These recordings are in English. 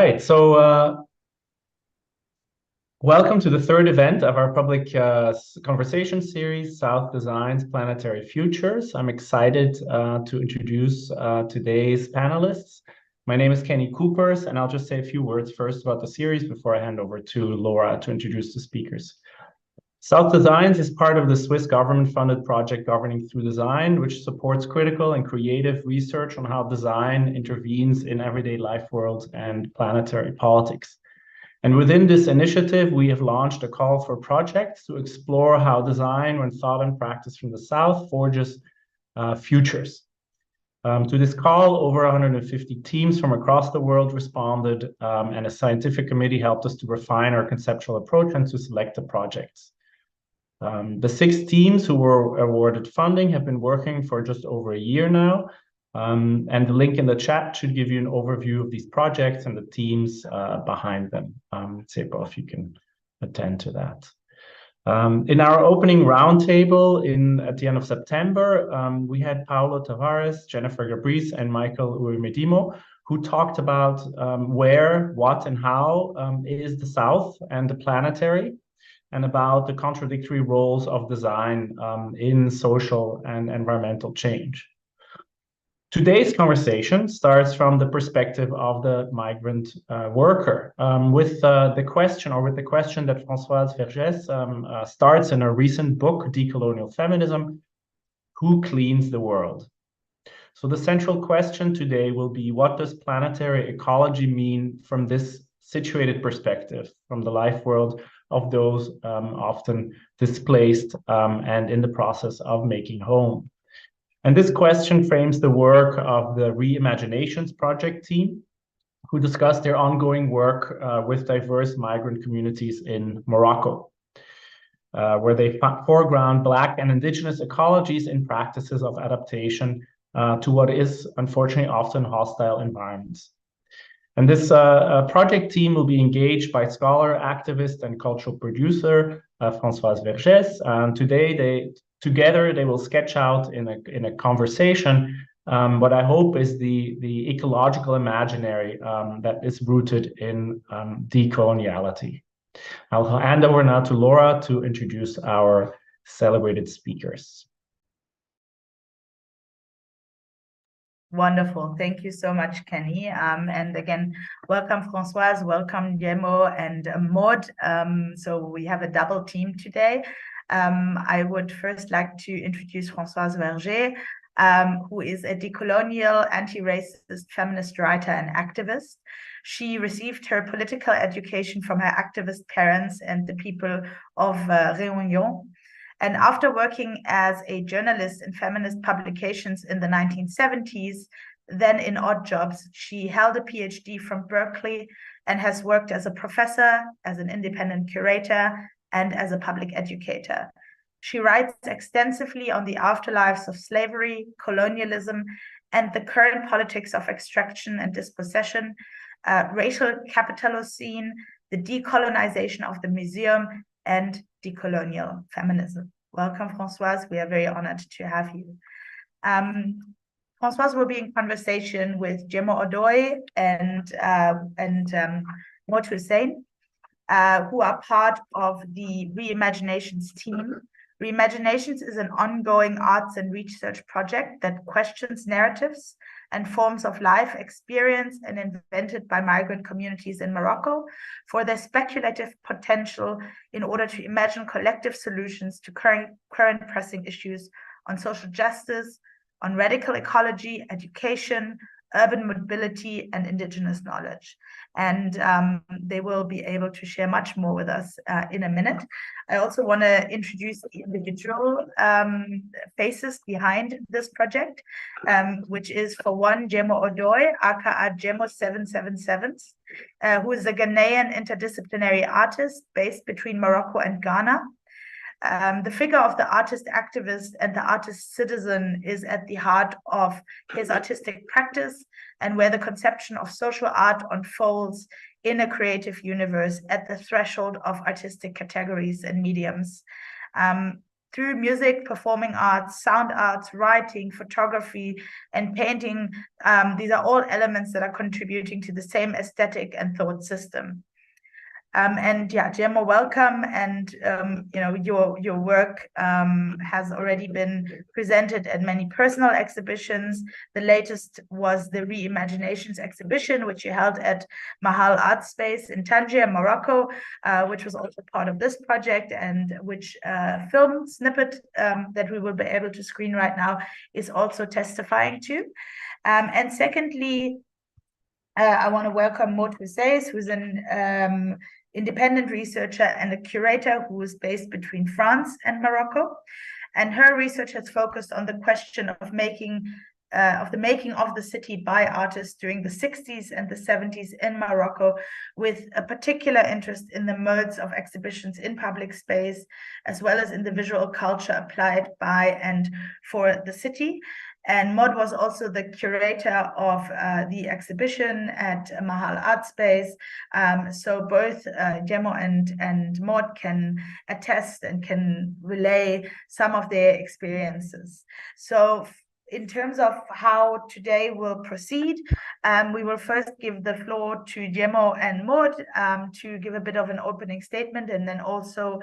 right, welcome to the third event of our public conversation series, South Design's Planetary Futures. I'm excited to introduce today's panelists. My name is Kenny Coopers, and I'll just say a few words first about the series before I hand over to Laura to introduce the speakers. South Designs is part of the Swiss government-funded project Governing Through Design, which supports critical and creative research on how design intervenes in everyday life worlds and planetary politics. And within this initiative, we have launched a call for projects to explore how design, when thought and practiced from the South, forges futures. To this call, over 150 teams from across the world responded, and a scientific committee helped us to refine our conceptual approach and to select the projects. The 6 teams who were awarded funding have been working for just over a year now, and the link in the chat should give you an overview of these projects and the teams behind them. Seppo, if you can attend to that. In our opening roundtable at the end of September, we had Paulo Tavares, Jennifer Gabrice, and Michael Uemedimo, who talked about where, what, and how is the South and the planetary, and about the contradictory roles of design in social and environmental change. Today's conversation starts from the perspective of the migrant worker, with the question that Françoise Vergès starts in her recent book, Decolonial Feminism: Who Cleans the World? So the central question today will be, what does planetary ecology mean from this situated perspective, from the life world of those often displaced and in the process of making home? And this question frames the work of the Re-Imaginations project team, who discussed their ongoing work with diverse migrant communities in Morocco, where they foreground Black and Indigenous ecologies in practices of adaptation to what is, unfortunately, often hostile environments. And this project team will be engaged by scholar, activist, and cultural producer Françoise Vergès. And together they will sketch out in a conversation what I hope is the ecological imaginary that is rooted in decoloniality. I'll hand over now to Laura to introduce our celebrated speakers. Wonderful. Thank you so much, Kenny. And again, welcome, Françoise, welcome, Jemo and Maud. So we have a double team today. I would first like to introduce Françoise Vergès, who is a decolonial, anti-racist feminist writer and activist. She received her political education from her activist parents and the people of Réunion. And after working as a journalist in feminist publications in the 1970s, then in odd jobs, she held a PhD from Berkeley and has worked as a professor, as an independent curator, and as a public educator. She writes extensively on the afterlives of slavery, colonialism, and the current politics of extraction and dispossession, racial capitalocene, the decolonization of the museum, and decolonial feminism. Welcome, Françoise. We are very honored to have you. Françoise will be in conversation with Jemo Odoy and Maud Hussein, who are part of the Re-Imaginations team. Re-Imaginations is an ongoing arts and research project that questions narratives and forms of life experienced and invented by migrant communities in Morocco for their speculative potential in order to imagine collective solutions to current pressing issues on social justice, on radical ecology, education, urban mobility, and indigenous knowledge. And they will be able to share much more with us in a minute. I also want to introduce the individual faces behind this project, which is, for one, Jemo Odoy, aka Jemo 777, who is a Ghanaian interdisciplinary artist based between Morocco and Ghana. The figure of the artist activist and the artist citizen is at the heart of his artistic practice and where the conception of social art unfolds in a creative universe at the threshold of artistic categories and mediums. through music, performing arts, sound arts, writing, photography, and painting. These are all elements that are contributing to the same aesthetic and thought system. And yeah, Gemma, welcome. And you know, your work has already been presented at many personal exhibitions. The latest was the Re-Imaginations exhibition, which you held at Mahal Art Space in Tangier, Morocco, which was also part of this project, and which film snippet that we will be able to screen right now is also testifying to. And secondly, I want to welcome Maud Vergès, who's an independent researcher and a curator who is based between France and Morocco. And her research has focused on the question of the making of the city by artists during the 60s and the 70s in Morocco, with a particular interest in the modes of exhibitions in public space, as well as in the visual culture applied by and for the city. And Maud was also the curator of the exhibition at Mahal Art Space. So both Gemma and Maud can attest and can relay some of their experiences. So in terms of how today will proceed, we will first give the floor to Gemma and Maud to give a bit of an opening statement, and then also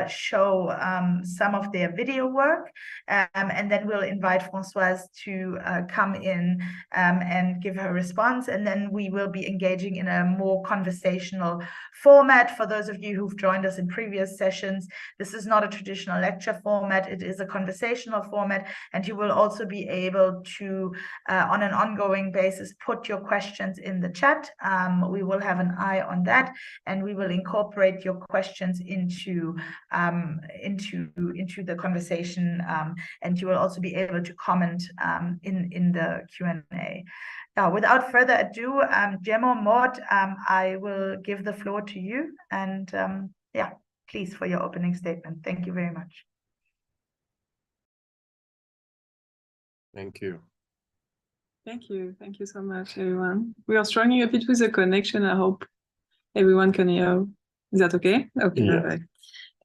show some of their video work. And then we'll invite Françoise to come in and give her response. And then we will be engaging in a more conversational format. For those of you who've joined us in previous sessions, this is not a traditional lecture format. It is a conversational format, and you will also be able to, on an ongoing basis, put your questions in the chat. We will have an eye on that, and we will incorporate your questions into the conversation, and you will also be able to comment in the Q&A. Now, without further ado, Gemma, Maud, I will give the floor to you, and yeah, please, for your opening statement. Thank you very much. Thank you. Thank you. Thank you so much, everyone. We are struggling a bit with the connection. I hope everyone can hear. Is that okay? Okay, Yeah. perfect.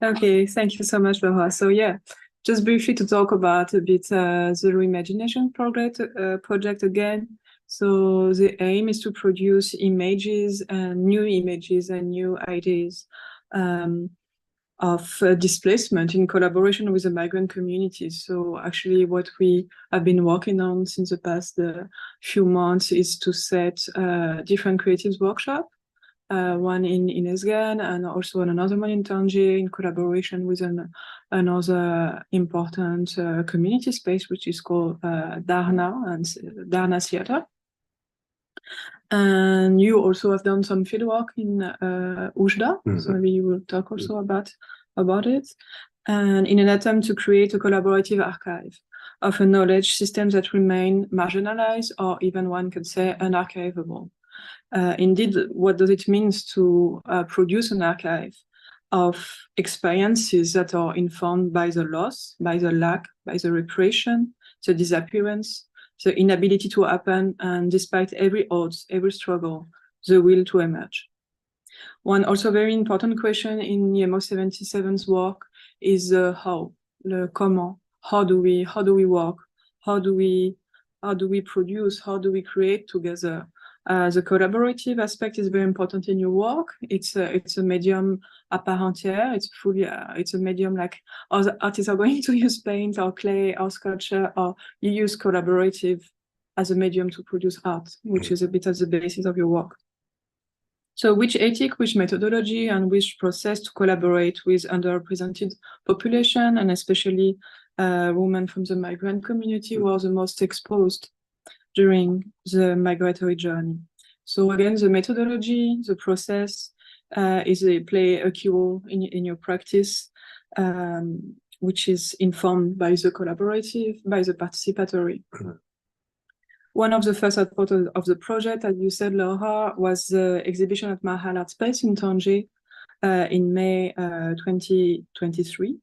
Okay, thank you so much, Laura. So yeah, just briefly to talk about a bit the Re-Imagination project again. So the aim is to produce images and new ideas of displacement in collaboration with the migrant communities. So actually what we have been working on since the past few months is to set different creatives workshop, one in Esgan and also another one in Tangier, in collaboration with another important community space, which is called Darna and Darna Theatre. And you also have done some fieldwork in Oujda, so maybe you will talk also about it. And in an attempt to create a collaborative archive of a knowledge system that remain marginalized, or even one could say unarchivable. Indeed, what does it mean to produce an archive of experiences that are informed by the loss, by the lack, by the repression, the disappearance, the inability to happen, and despite every odds, every struggle, the will to emerge. One also very important question in IMO 77's work is the how, the comment. How do we work? How do we produce? How do we create together? The collaborative aspect is very important in your work. It's a medium à part entière. It's a medium like other artists are going to use paint or clay or sculpture, or you use collaborative as a medium to produce art, which is a bit at the basis of your work. So which ethic, which methodology, and which process to collaborate with underrepresented population, and especially women from the migrant community who are the most exposed during the migratory journey. So again, the methodology, the process play a key role in your practice, which is informed by the collaborative, by the participatory. One of the first outputs of the project, as you said, Laura, was the exhibition at Mahal Art Space in Tangier in May 2023.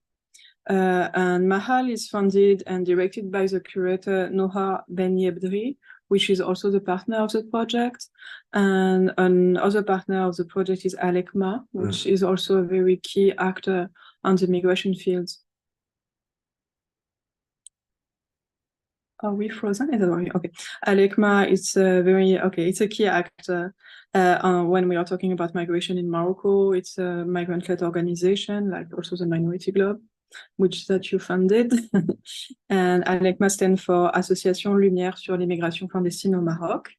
And Mahal is funded and directed by the curator Noha Ben Yebdri, which is also the partner of the project. And another partner of the project is Alekma, which is also a very key actor on the migration fields Are we frozen? Is that working? Okay. Alekma is it's a key actor when we are talking about migration in Morocco. It's a migrant-led organization, like also the Minority Globe, which that you funded. And Alekma stands for Association Lumière sur l'immigration clandestine au Maroc.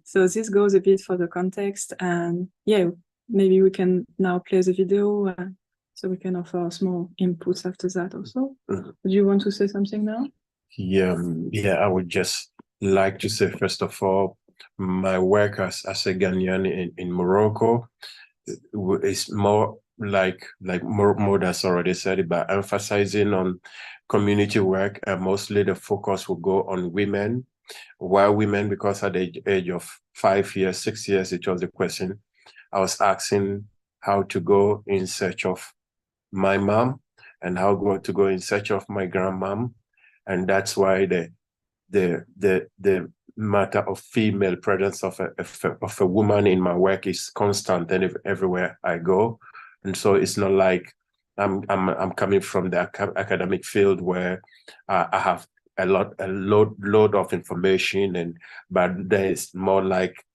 So this goes a bit for the context, and yeah, maybe we can now play the video so we can offer small inputs after that also. Mhm. Do you want to say something now? Yeah, I would just like to say, first of all, my work as a Ghanaian in Morocco is more like more that's already said, but emphasizing on community work, and mostly the focus will go on women. Why women? Because at the age of 5 years, 6 years, it was the question. I was asking how to go in search of my mom and how to go in search of my grandmom. And that's why the matter of female presence of a woman in my work is constant and everywhere I go. And so it's not like I'm coming from the academic field where I have a load of information, but there's more like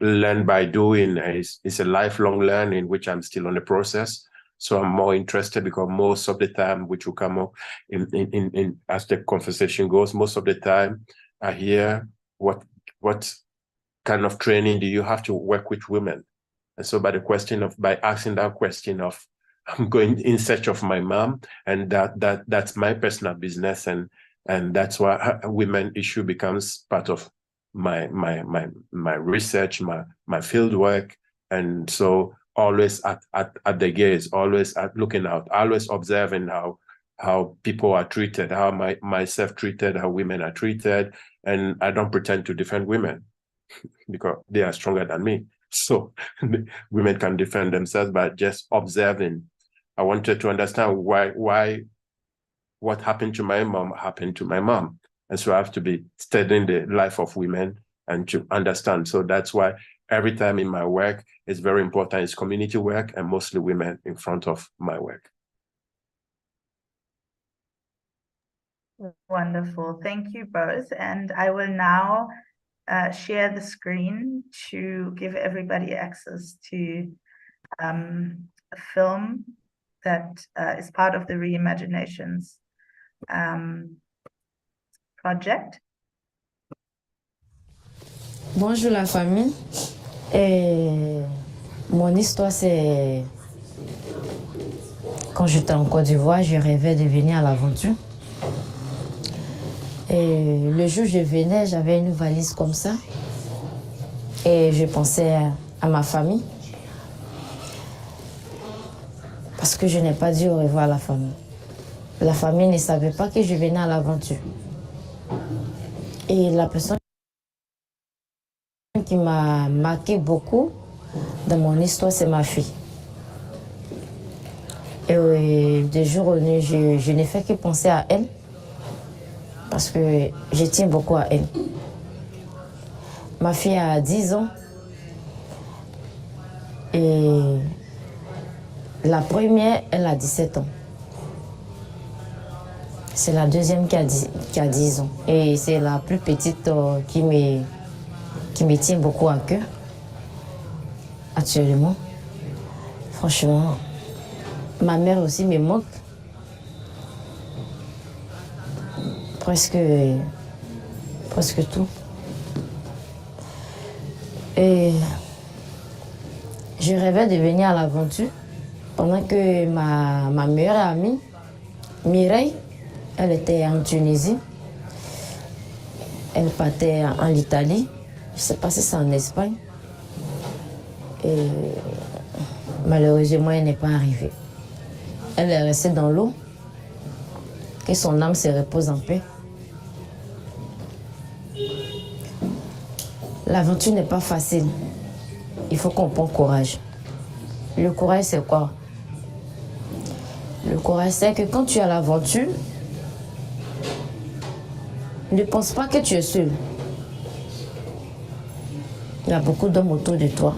learn by doing. It's a lifelong learning, which I'm still on the process. So I'm more interested because most of the time, which will come up in as the conversation goes, most of the time I hear what kind of training do you have to work with women? And so by asking that question of I'm going in search of my mom, and that's my personal business, and that's why women issue becomes part of my research, my field work. And so always at the gaze, always looking out, always observing how people are treated, how myself treated, how women are treated. And I don't pretend to defend women because they are stronger than me. So women can defend themselves, but just observing. I wanted to understand why what happened to my mom happened to my mom. And so I have to be studying the life of women and to understand. So that's why every time in my work, it's very important. It's community work and mostly women in front of my work. Wonderful. Thank you both. And I will now share the screen to give everybody access to a film that is part of the Re-Imaginations project. Bonjour la famille. Mon histoire, c'est quand j'étais en Côte d'Ivoire, je rêvais de venir à l'aventure. Et le jour où je venais, j'avais une valise comme ça. Et je pensais à ma famille. Parce que je n'ai pas dit au revoir à la famille. La famille ne savait pas que je venais à l'aventure. Et la personne qui m'a marqué beaucoup dans mon histoire, c'est ma fille. Et de jour au nuit, je n'ai fait que penser à elle. Parce que je tiens beaucoup à elle. Ma fille a 10 ans. Et la première, elle a 17 ans. C'est la deuxième qui a 10 ans. Et c'est la plus petite qui me tient beaucoup à cœur. Actuellement. Franchement, ma mère aussi me manque. Presque tout. Et je rêvais de venir à l'aventure pendant que ma meilleure amie, Mireille, elle était en Tunisie. Elle partait en Italie. Je ne sais pas si c'est en Espagne. Et malheureusement, elle n'est pas arrivée. Elle est restée dans l'eau. Que son âme se repose en paix. L'aventure n'est pas facile. Il faut qu'on prenne courage. Le courage, c'est quoi? Le courage, c'est que quand tu es à l'aventure, ne pense pas que tu es seul. Il y a beaucoup d'hommes autour de toi.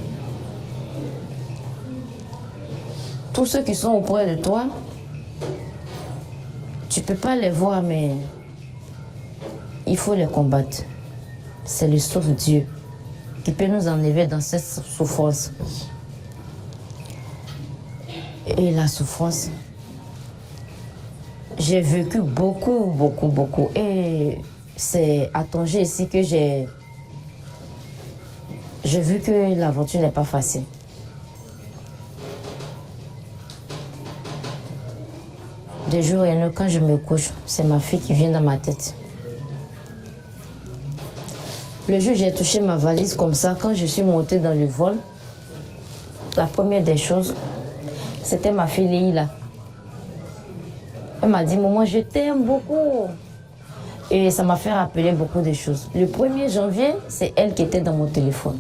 Tous ceux qui sont auprès de toi, tu ne peux pas les voir, mais il faut les combattre. C'est le seul Dieu qui peut nous enlever dans cette souffrance. Et la souffrance, j'ai vécu beaucoup. Et c'est à Tanger ici que j'ai vu que l'aventure n'est pas facile. De jour et nuit, quand je me couche, c'est ma fille qui vient dans ma tête. Le jour où j'ai touché ma valise comme ça, quand je suis montée dans le vol, la première des choses, c'était ma fille Léila. Elle m'a dit, maman, je t'aime beaucoup. Et ça m'a fait rappeler beaucoup de choses. Le 1er janvier, c'est elle qui était dans mon téléphone.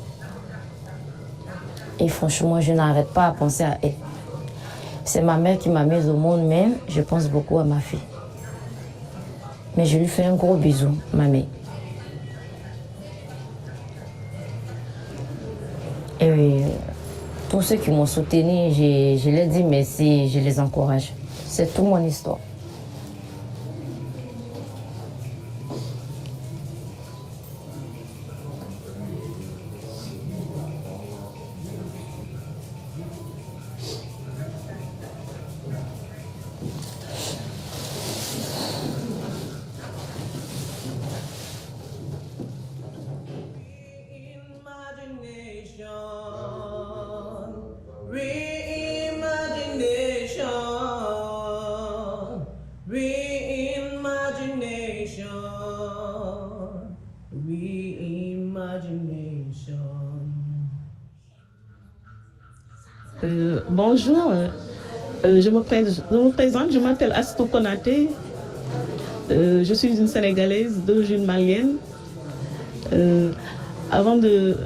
Et franchement, je n'arrête pas à penser à elle. C'est ma mère qui m'a mise au monde, mais je pense beaucoup à ma fille. Mais je lui fais un gros bisou, ma mère. Et tous ceux qui m'ont soutenu, je leur dis merci, je les encourage. C'est toute mon histoire. Bonjour, je me présente, je m'appelle Astou Konaté, je suis une Sénégalaise d'origine malienne. Avant de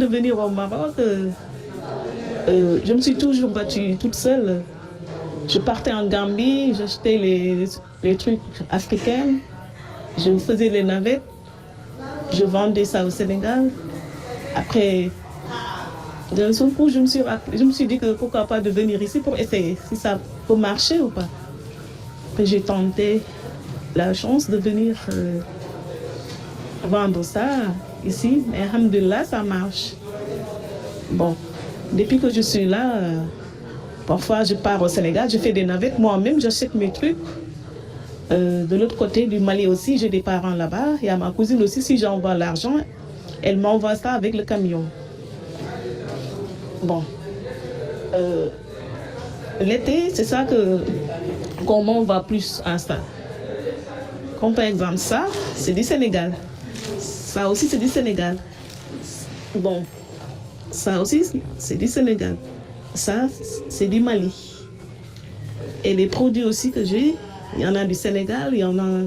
venir au Maroc, je me suis toujours battue toute seule. Je partais en Gambie, j'achetais les trucs africains, je faisais les navettes, je vendais ça au Sénégal. Après, d'un seul coup, je me suis dit que pourquoi pas de venir ici pour essayer si ça peut marcher ou pas. Après, j'ai tenté la chance de venir vendre ça ici, mais alhamdoulilah, ça marche. Bon, depuis que je suis là, parfois je pars au Sénégal, je fais des navettes, moi-même j'achète mes trucs. De l'autre côté du Mali aussi, j'ai des parents là-bas. Il y a ma cousine aussi, si j'envoie l'argent, elle m'envoie ça avec le camion. Bon, l'été, c'est ça qu'on m'en va plus à ça. Comme par exemple ça, c'est du Sénégal. Ça aussi, c'est du Sénégal. Bon, ça aussi, c'est du Sénégal. Ça, c'est du Mali. Et les produits aussi que j'ai, il y en a du Sénégal, il y en a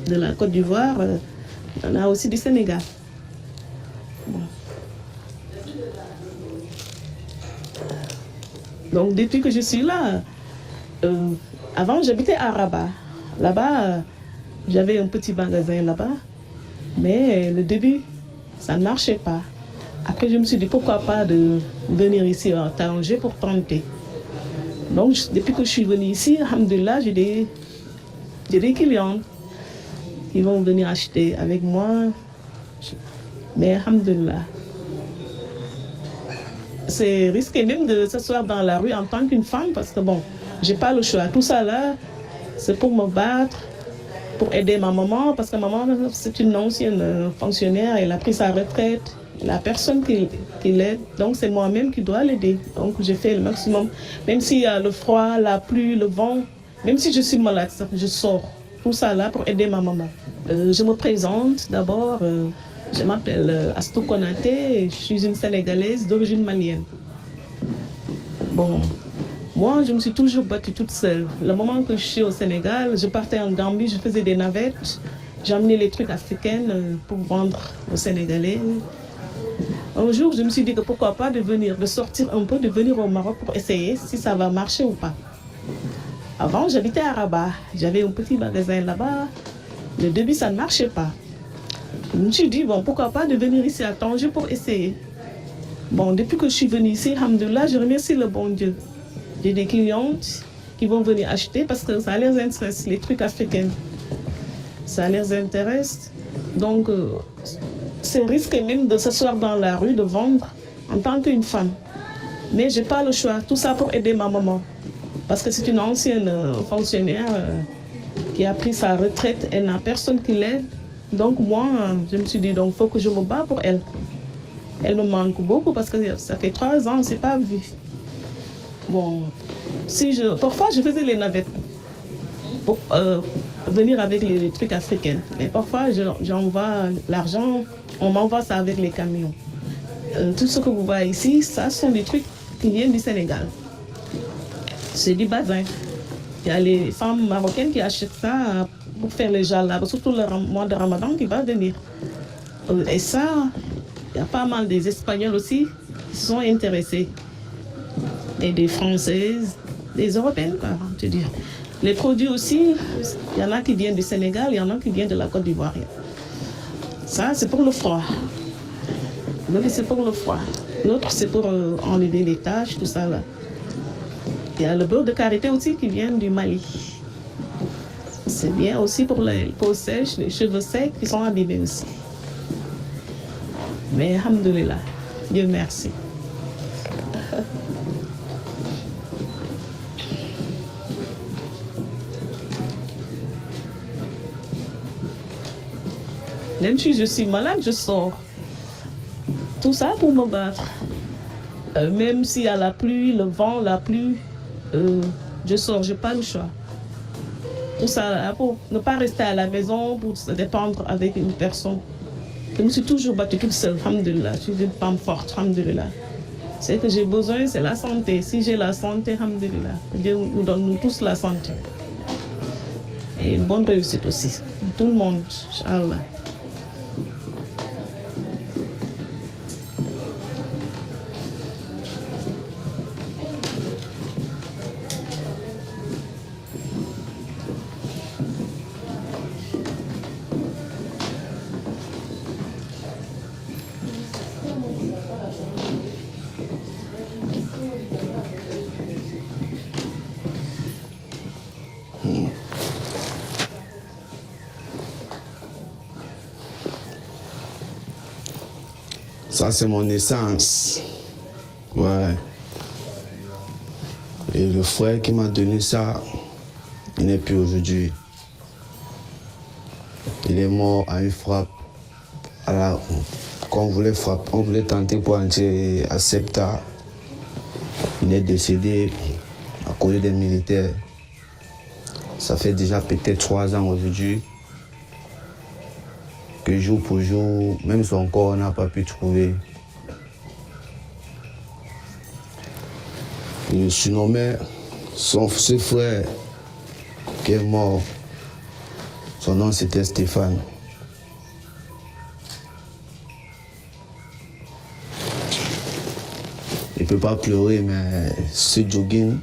de la Côte d'Ivoire, il y en a aussi du Sénégal. Bon. Donc depuis que je suis là, avant j'habitais à Rabat. Là-bas, j'avais un petit magasin là-bas, mais le début, ça ne marchait pas. Après, je me suis dit pourquoi pas de venir ici à Tanger pour tenter. Donc depuis que je suis venue ici, alhamdoulilah, j'ai des clients qui vont venir acheter avec moi. Mais alhamdoulilah. C'est risqué même de s'asseoir dans la rue en tant qu'une femme parce que bon, j'ai pas le choix. Tout ça là, c'est pour me battre, pour aider ma maman parce que maman, c'est une ancienne fonctionnaire, elle a pris sa retraite, la personne qui l'aide, donc c'est moi-même qui dois l'aider. Donc j'ai fait le maximum, même s'il y a le froid, la pluie, le vent, même si je suis malade, je sors. Tout ça là pour aider ma maman. Je me présente d'abord. Je m'appelle Astou Konaté, je suis une Sénégalaise d'origine malienne. Bon, moi je me suis toujours battue toute seule. Le moment que je suis au Sénégal, je partais en Gambie, je faisais des navettes, j'amenais les trucs africains pour vendre aux Sénégalais. Un jour, je me suis dit que pourquoi pas de sortir un peu, de venir au Maroc pour essayer si ça va marcher ou pas. Avant, j'habitais à Rabat, j'avais un petit magasin là-bas. Le début, ça ne marchait pas. Je me suis dit, bon, pourquoi pas de venir ici à Tanger pour essayer. Bon, depuis que je suis venue ici, alhamdoulilah, je remercie le bon Dieu. J'ai des clientes qui vont venir acheter parce que ça les intéresse, les trucs africains. ça les intéresse. Donc, c'est risqué même de s'asseoir dans la rue, de vendre en tant qu'une femme. Mais je n'ai pas le choix, tout ça pour aider ma maman. Parce que c'est une ancienne fonctionnaire qui a pris sa retraite, elle n'a personne qui l'aide. Donc moi, je me suis dit, donc il faut que je me bats pour elle. Elle me manque beaucoup parce que ça fait 3 ans, c'est pas vu. Bon, parfois je faisais les navettes pour venir avec les trucs africains. Mais parfois j'envoie l'argent, on m'envoie ça avec les camions. Tout ce que vous voyez ici, ça sont des trucs qui viennent du Sénégal. C'est du bazin. Il y a les femmes marocaines qui achètent ça pour faire les jalabs, surtout le mois de Ramadan qui va venir. Et ça, il y a pas mal des Espagnols aussi qui se sont intéressés. Et des Françaises, des Européennes, quoi, je veux dire. Les produits aussi, il y en a qui viennent du Sénégal, il y en a qui viennent de la Côte d'Ivoire. Ça, c'est pour le froid. Donc, c'est pour le froid. L'autre, c'est pour enlever les taches, tout ça là. Il y a le beurre de karité aussi qui vient du Mali. C'est bien aussi pour les peaux sèches, les cheveux secs qui sont abîmés aussi. Mais alhamdoulilah, Dieu merci. Même si je suis malade, je sors. Tout ça pour me battre. Même s'il y a la pluie, le vent, la pluie, je sors, je n'ai pas le choix. Tout ça pour ne pas rester à la maison, pour se dépendre avec une personne. Je me suis toujours battue toute seule, alhamdoulilah. Je suis une femme forte, alhamdoulilah. Ce que j'ai besoin, c'est la santé. Si j'ai la santé, alhamdoulilah. Dieu nous donne nous tous la santé. Et une bonne réussite aussi. Tout le monde, Inch'Allah. Ça, c'est mon essence. Ouais. Et le frère qui m'a donné ça, il n'est plus aujourd'hui. Il est mort à une frappe. Quand on voulait tenter pour entrer à Septa. Il est décédé à cause des militaires. Ça fait déjà peut-être 3 ans aujourd'hui. Que jour pour jour, même son corps, on n'a pas pu trouver. Il surnommait ce frère qui est mort. Son nom c'était Stéphane. Il ne peut pas pleurer, mais ce jogging,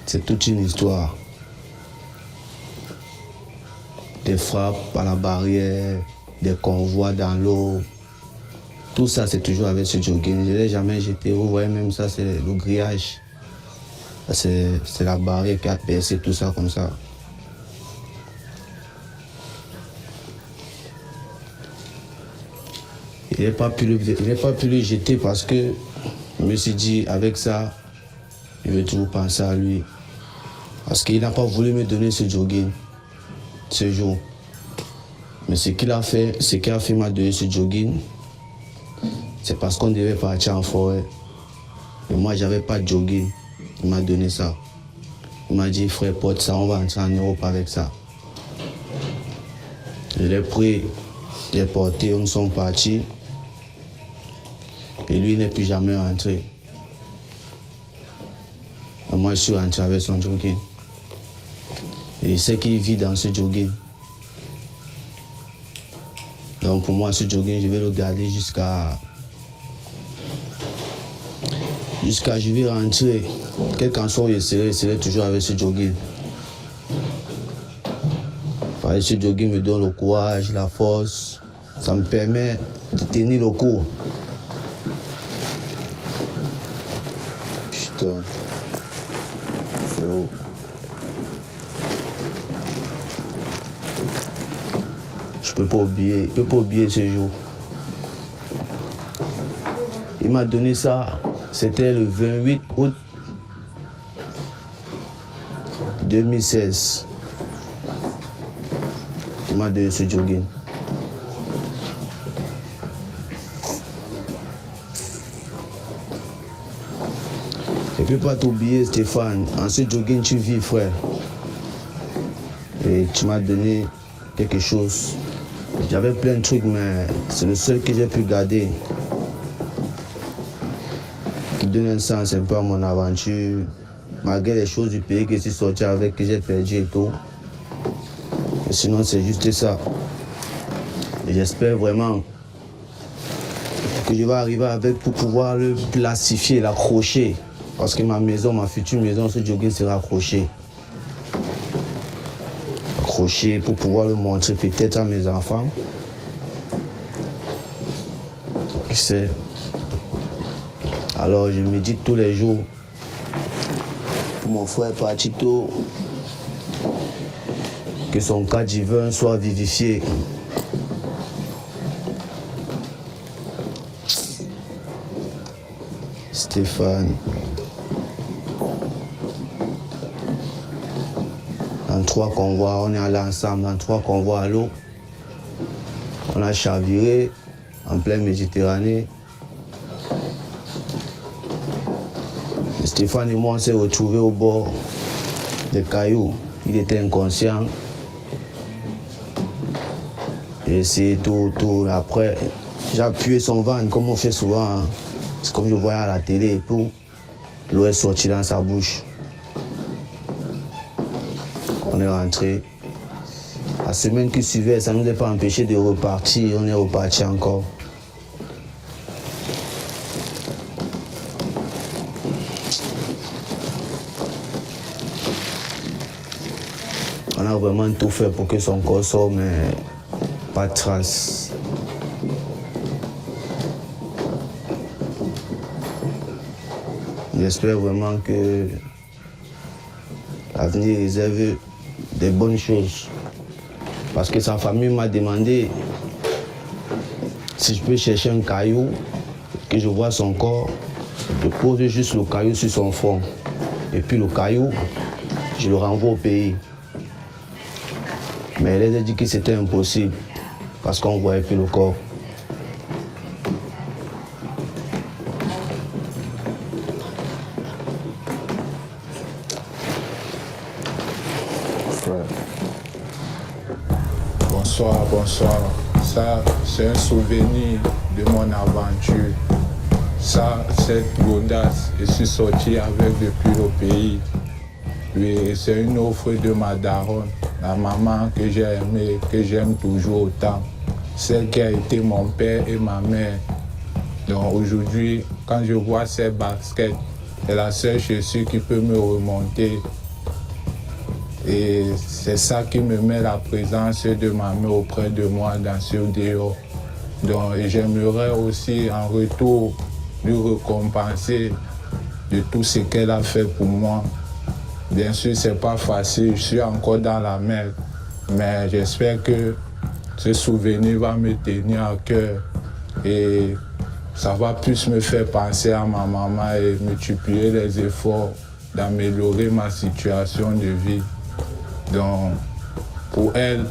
c'est toute une histoire. Des frappes à la barrière, des convois dans l'eau. Tout ça, c'est toujours avec ce jogging. Je ne l'ai jamais jeté. Vous voyez même ça, c'est le grillage. C'est la barrière qui a percé tout ça comme ça. Il n'a pas pu le jeter parce que je me suis dit, avec ça, je vais toujours penser à lui. Parce qu'il n'a pas voulu me donner ce jogging ce jour. Mais ce qu'il a fait m'a donné ce jogging, c'est parce qu'on devait partir en forêt. Et moi, j'avais pas de jogging. Il m'a donné ça. Il m'a dit, frère, porte ça, on va entrer en Europe avec ça. Je l'ai pris, je l'ai porté, nous sommes partis. Et lui n'est plus jamais rentré. Et moi, je suis rentré avec son jogging. Et il sait qu'il vit dans ce jogging. Donc pour moi, ce jogging, je vais le garder jusqu'à je vais rentrer. Quel qu'en soit où je serai toujours avec ce jogging. Ce jogging me donne le courage, la force. Ça me permet de tenir le coup. Putain. C'est haut. peut pas oublier ce jour. Il m'a donné ça, c'était le 28 août 2016. Il m'a donné ce jogging. Je ne peux pas t'oublier, Stéphane. En ce jogging, tu vis, frère. Et tu m'as donné quelque chose. J'avais plein de trucs, mais c'est le seul que j'ai pu garder. Qui donne un sens un peu à mon aventure. Malgré les choses du pays que je suis sorti avec, que j'ai perdu et tout. Et sinon, c'est juste ça. Et j'espère vraiment que je vais arriver avec pour pouvoir le plastifier, l'accrocher. Parce que ma maison, ma future maison, ce jogging sera accroché. Accroché pour pouvoir le montrer peut-être à mes enfants. Qui sait? Alors je médite tous les jours pour mon frère Pachito, que son cas divin soit vivifié. Stéphane. Dans 3 convois, on est allé ensemble dans 3 convois à l'eau. On a chaviré en pleine Méditerranée. Et Stéphane et moi, on s'est retrouvés au bord des cailloux. Il était inconscient. J'ai essayé tout. Après, j'ai appuyé son ventre, comme on fait souvent. C'est comme je voyais à la télé et tout. L'eau est sortie dans sa bouche. On est rentré. La semaine qui suivait, ça ne nous a pas empêché de repartir. On est reparti encore. On a vraiment tout fait pour que son corps sorte, mais pas de trace. J'espère vraiment que l'avenir réserve des bonnes choses. Parce que sa famille m'a demandé si je peux chercher un caillou, que je vois son corps, je pose juste le caillou sur son front. Et puis le caillou, je le renvoie au pays. Mais elle a dit que c'était impossible, parce qu'on ne voyait plus le corps. Bonsoir. Ça, c'est un souvenir de mon aventure. Ça, cette godasse, je suis sorti avec depuis le pays. Oui, c'est une offre de ma daronne, la maman que j'ai aimée, que j'aime toujours autant. Celle qui a été mon père et ma mère. Donc aujourd'hui, quand je vois ces baskets, c'est la seule chaussure qui peut me remonter. Et c'est ça qui me met la présence de ma mère auprès de moi dans ce dehors. Donc j'aimerais aussi en retour lui récompenser de tout ce qu'elle a fait pour moi. Bien sûr, c'est pas facile, je suis encore dans la mer, mais j'espère que ce souvenir va me tenir à cœur et ça va plus me faire penser à ma maman et multiplier les efforts d'améliorer ma situation de vie. Donc, pour elle,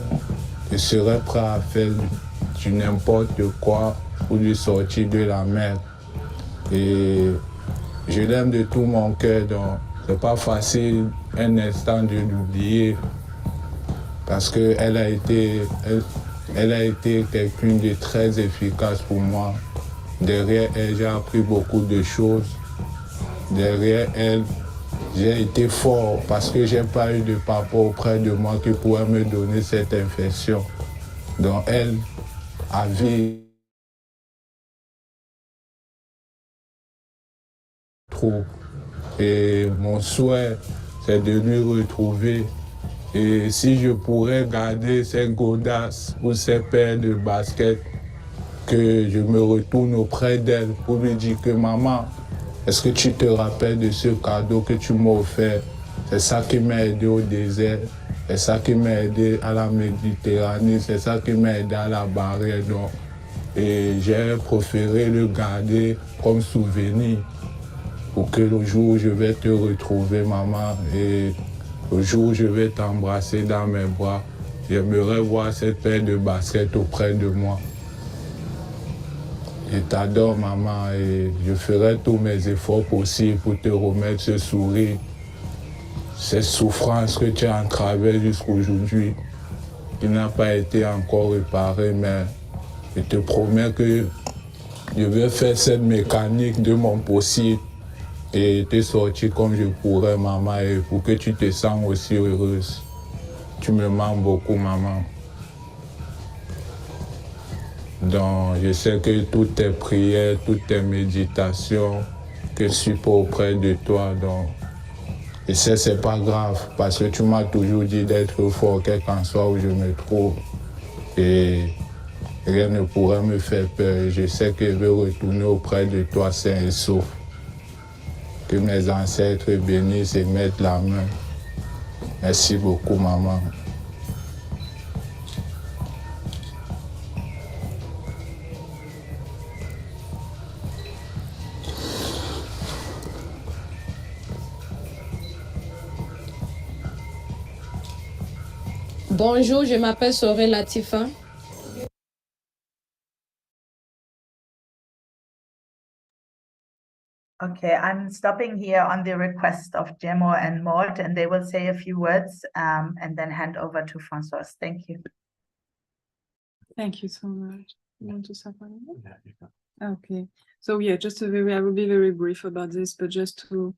je serais prêt à faire du n'importe quoi pour lui sortir de la mer. Et je l'aime de tout mon cœur, donc c'est pas facile un instant de l'oublier parce qu'elle a été quelqu'un de très efficace pour moi. Derrière elle, j'ai appris beaucoup de choses. Derrière elle, j'ai été fort parce que j'ai pas eu de papa auprès de moi qui pourrait me donner cette infection. Donc elle a vécu trop. Et mon souhait, c'est de lui retrouver. Et si je pourrais garder ces godasses ou ces paires de baskets, que je me retourne auprès d'elle pour lui dire que maman, est-ce que tu te rappelles de ce cadeau que tu m'as offert? C'est ça qui m'a aidé au désert. C'est ça qui m'a aidé à la Méditerranée, c'est ça qui m'a aidé à la barrière. Donc, et j'ai préféré le garder comme souvenir pour que le jour où je vais te retrouver, maman, et le jour où je vais t'embrasser dans mes bras, j'aimerais voir cette paire de baskets auprès de moi. Je t'adore, maman, et je ferai tous mes efforts possibles pour te remettre ce sourire, cette souffrance que tu as en travers jusqu'aujourd'hui, qui n'a pas été encore réparée, mais je te promets que je vais faire cette mécanique de mon possible et te sortir comme je pourrais, maman, et pour que tu te sens aussi heureuse. Tu me manques beaucoup, maman. Donc, je sais que toutes tes prières, toutes tes méditations, que je suis pas auprès de toi, donc, je sais que c'est pas grave, parce que tu m'as toujours dit d'être fort, quel qu'en soit où je me trouve. Et rien ne pourrait me faire peur. Je sais que je vais retourner auprès de toi sain et sauf. Que mes ancêtres bénissent et mettent la main. Merci beaucoup, maman. Bonjour, je m'appelle Sorel Latifa. Okay, I'm stopping here on the request of Gemma and Maud, and they will say a few words and then hand over to Françoise. Thank you. Thank you so much. You want to start on it? Okay. So yeah, I will be very brief about this, but just to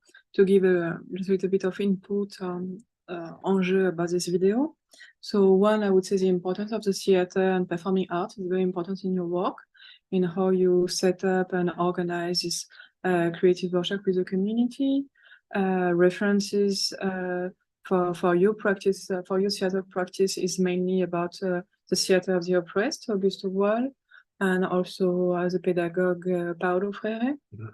give a little bit of input on enjeu about this video. So one, I would say the importance of the theater and performing art is very important in your work, in how you set up and organize this creative workshop with the community. References for your practice, for your theater practice is mainly about the theater of the oppressed, Augusto Boal, and also as a pedagogue, Paolo Freire. Mm-hmm.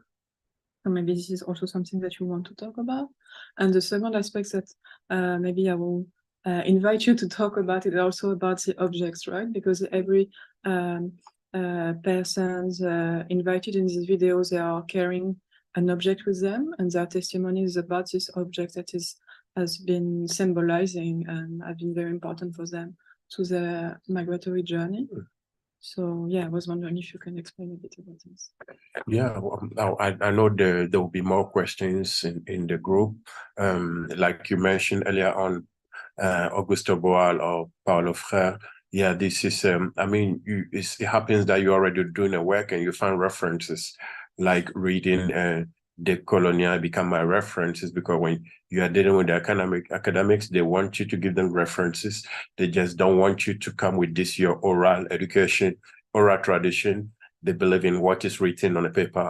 So maybe this is also something that you want to talk about. And the second aspect that maybe I will invite you to talk about it also about the objects, right? Because every persons invited in these videos, they are carrying an object with them, and their testimony is about this object that has been symbolizing and has been very important for them to their migratory journey. So yeah, I was wondering if you can explain a bit about this. Yeah, well, I know there will be more questions in the group. Like you mentioned earlier on, Augusto Boal or Paolo Freire. Yeah, this is, I mean, it happens that you're already doing a work and you find references, like reading the colonial become my references, because when you are dealing with the academics, they want you to give them references. They just don't want you to come with this, your oral education, oral tradition. They believe in what is written on a paper.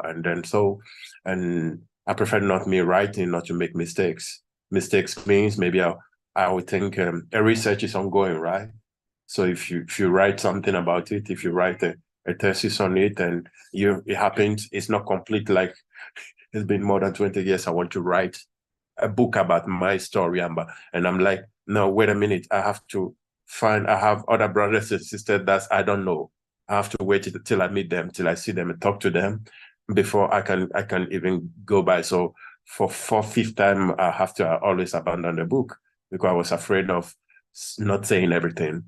And I prefer not me writing, not to make mistakes. Mistakes means maybe I would think a research is ongoing, right? So if you write something about it, if you write a thesis on it and it happens, it's not complete, like it's been more than 20 years, I want to write a book about my story. And I'm like, no, wait a minute, I have other brothers and sisters that I don't know. I have to wait till I meet them, till I see them and talk to them before I can even go by. So for fifth time, I have to always abandon the book because I was afraid of not saying everything,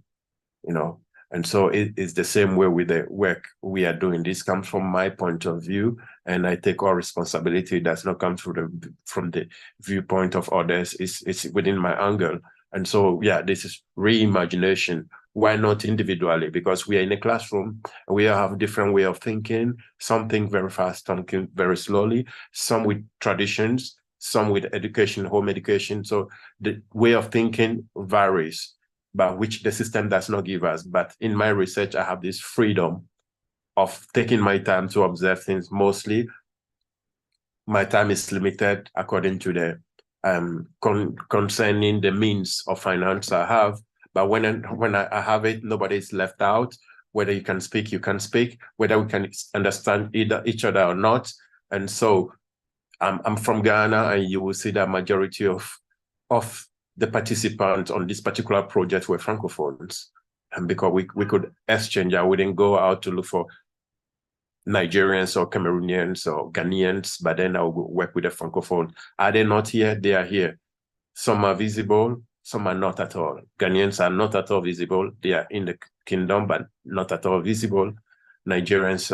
you know. And so it's the same way with the work we are doing. This comes from my point of view, and I take all responsibility. It does not come from the viewpoint of others. It's within my angle. And so, yeah, this is reimagination. Why not individually? Because we are in a classroom, and we have different way of thinking. Some think very fast, some think very slowly, some with traditions, some with education, home education. So the way of thinking varies, but which the system does not give us. But in my research, I have this freedom of taking my time to observe things. Mostly, my time is limited according to the concerning the means of finance I have. But when I have it, nobody is left out. Whether you can speak, you can speak. Whether we can understand each other or not. And so I'm from Ghana, and you will see that majority of the participants on this particular project were Francophones. And because we could exchange, I wouldn't go out to look for Nigerians or Cameroonians or Ghanaians, but then I would work with a Francophone. Are they not here? They are here. Some are visible, some are not at all. Ghanaians are not at all visible. They are in the kingdom, but not at all visible. Nigerians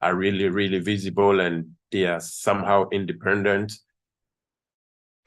are really, really visible, and they are somehow independent.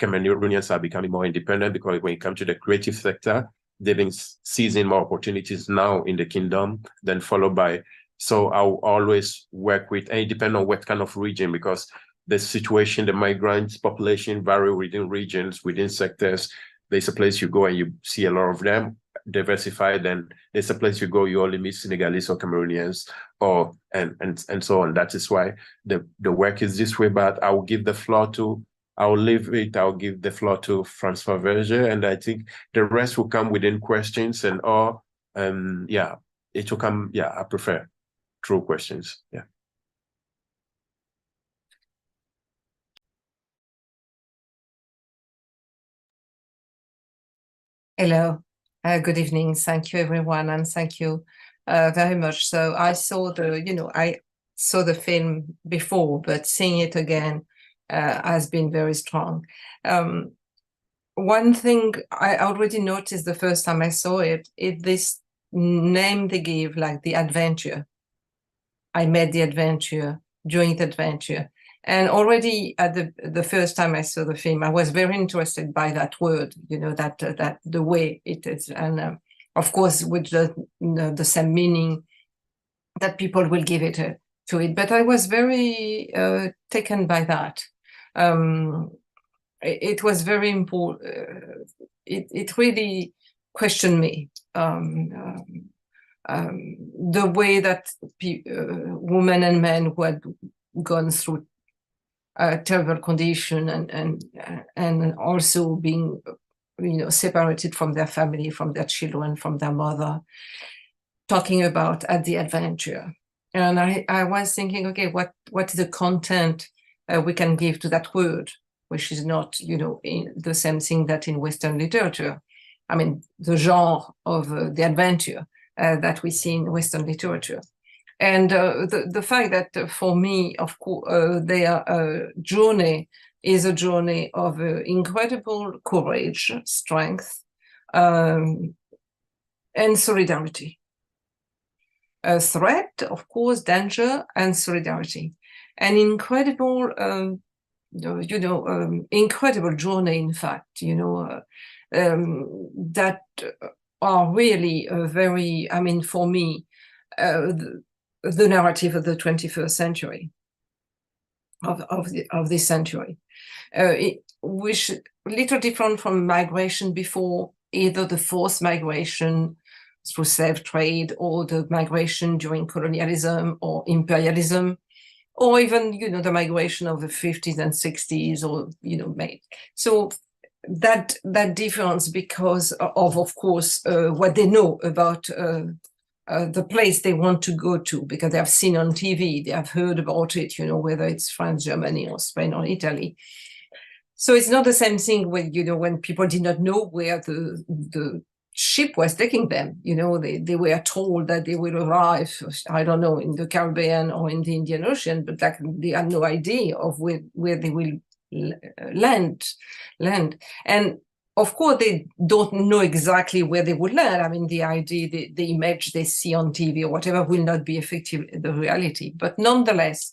Cameroonians are becoming more independent because when it comes to the creative sector, they've been seizing more opportunities now in the kingdom, then followed by, so I'll always work with, and it depends on what kind of region, because the situation, the migrant population vary within regions, within sectors. There's a place you go and you see a lot of them, diversified, and there's a place you go, you only meet Senegalese or Cameroonians, or and so on. That is why the work is this way, but I'll give the floor to, I'll leave it, I'll give the floor to Françoise Vergès, and I think the rest will come within questions and all. Yeah, it will come, yeah, I prefer through questions, yeah. Hello, good evening. Thank you, everyone, and thank you very much. So I saw I saw the film before, but seeing it again has been very strong. One thing I already noticed the first time I saw it, this name they give, like the adventure. I made the adventure, joint adventure. And already at the first time I saw the film, I was very interested by that word, that the way it is. And of course, with the same meaning that people will give it to it. But I was very taken by that. It was very important. It really questioned me. The way that women and men who had gone through a terrible condition and also being separated from their family, from their children, from their mother, talking about at the adventure. And I was thinking, okay, what is the content we can give to that word, which is not in the same thing that in Western literature. I mean, the genre of the adventure that we see in Western literature. And the fact that for me, of course, their journey is a journey of incredible courage, strength, and solidarity. A threat, of course, danger, and solidarity. An incredible, incredible journey, in fact, that are really very, I mean, for me, the narrative of the 21st century, of this century, which little different from migration before, either the forced migration through slave trade or the migration during colonialism or imperialism, or even, the migration of the 50s and 60s, or, made. So that difference because of course, what they know about the place they want to go to, because they have seen on TV, they have heard about it, whether it's France, Germany, or Spain, or Italy. So it's not the same thing when, when people did not know where the ship was taking them. They were told that they will arrive, I don't know, in the Caribbean or in the Indian Ocean, but they had no idea of where they will land. And of course, they don't know exactly where they would land. I mean, the idea, the image they see on TV or whatever will not be effective in the reality. But nonetheless,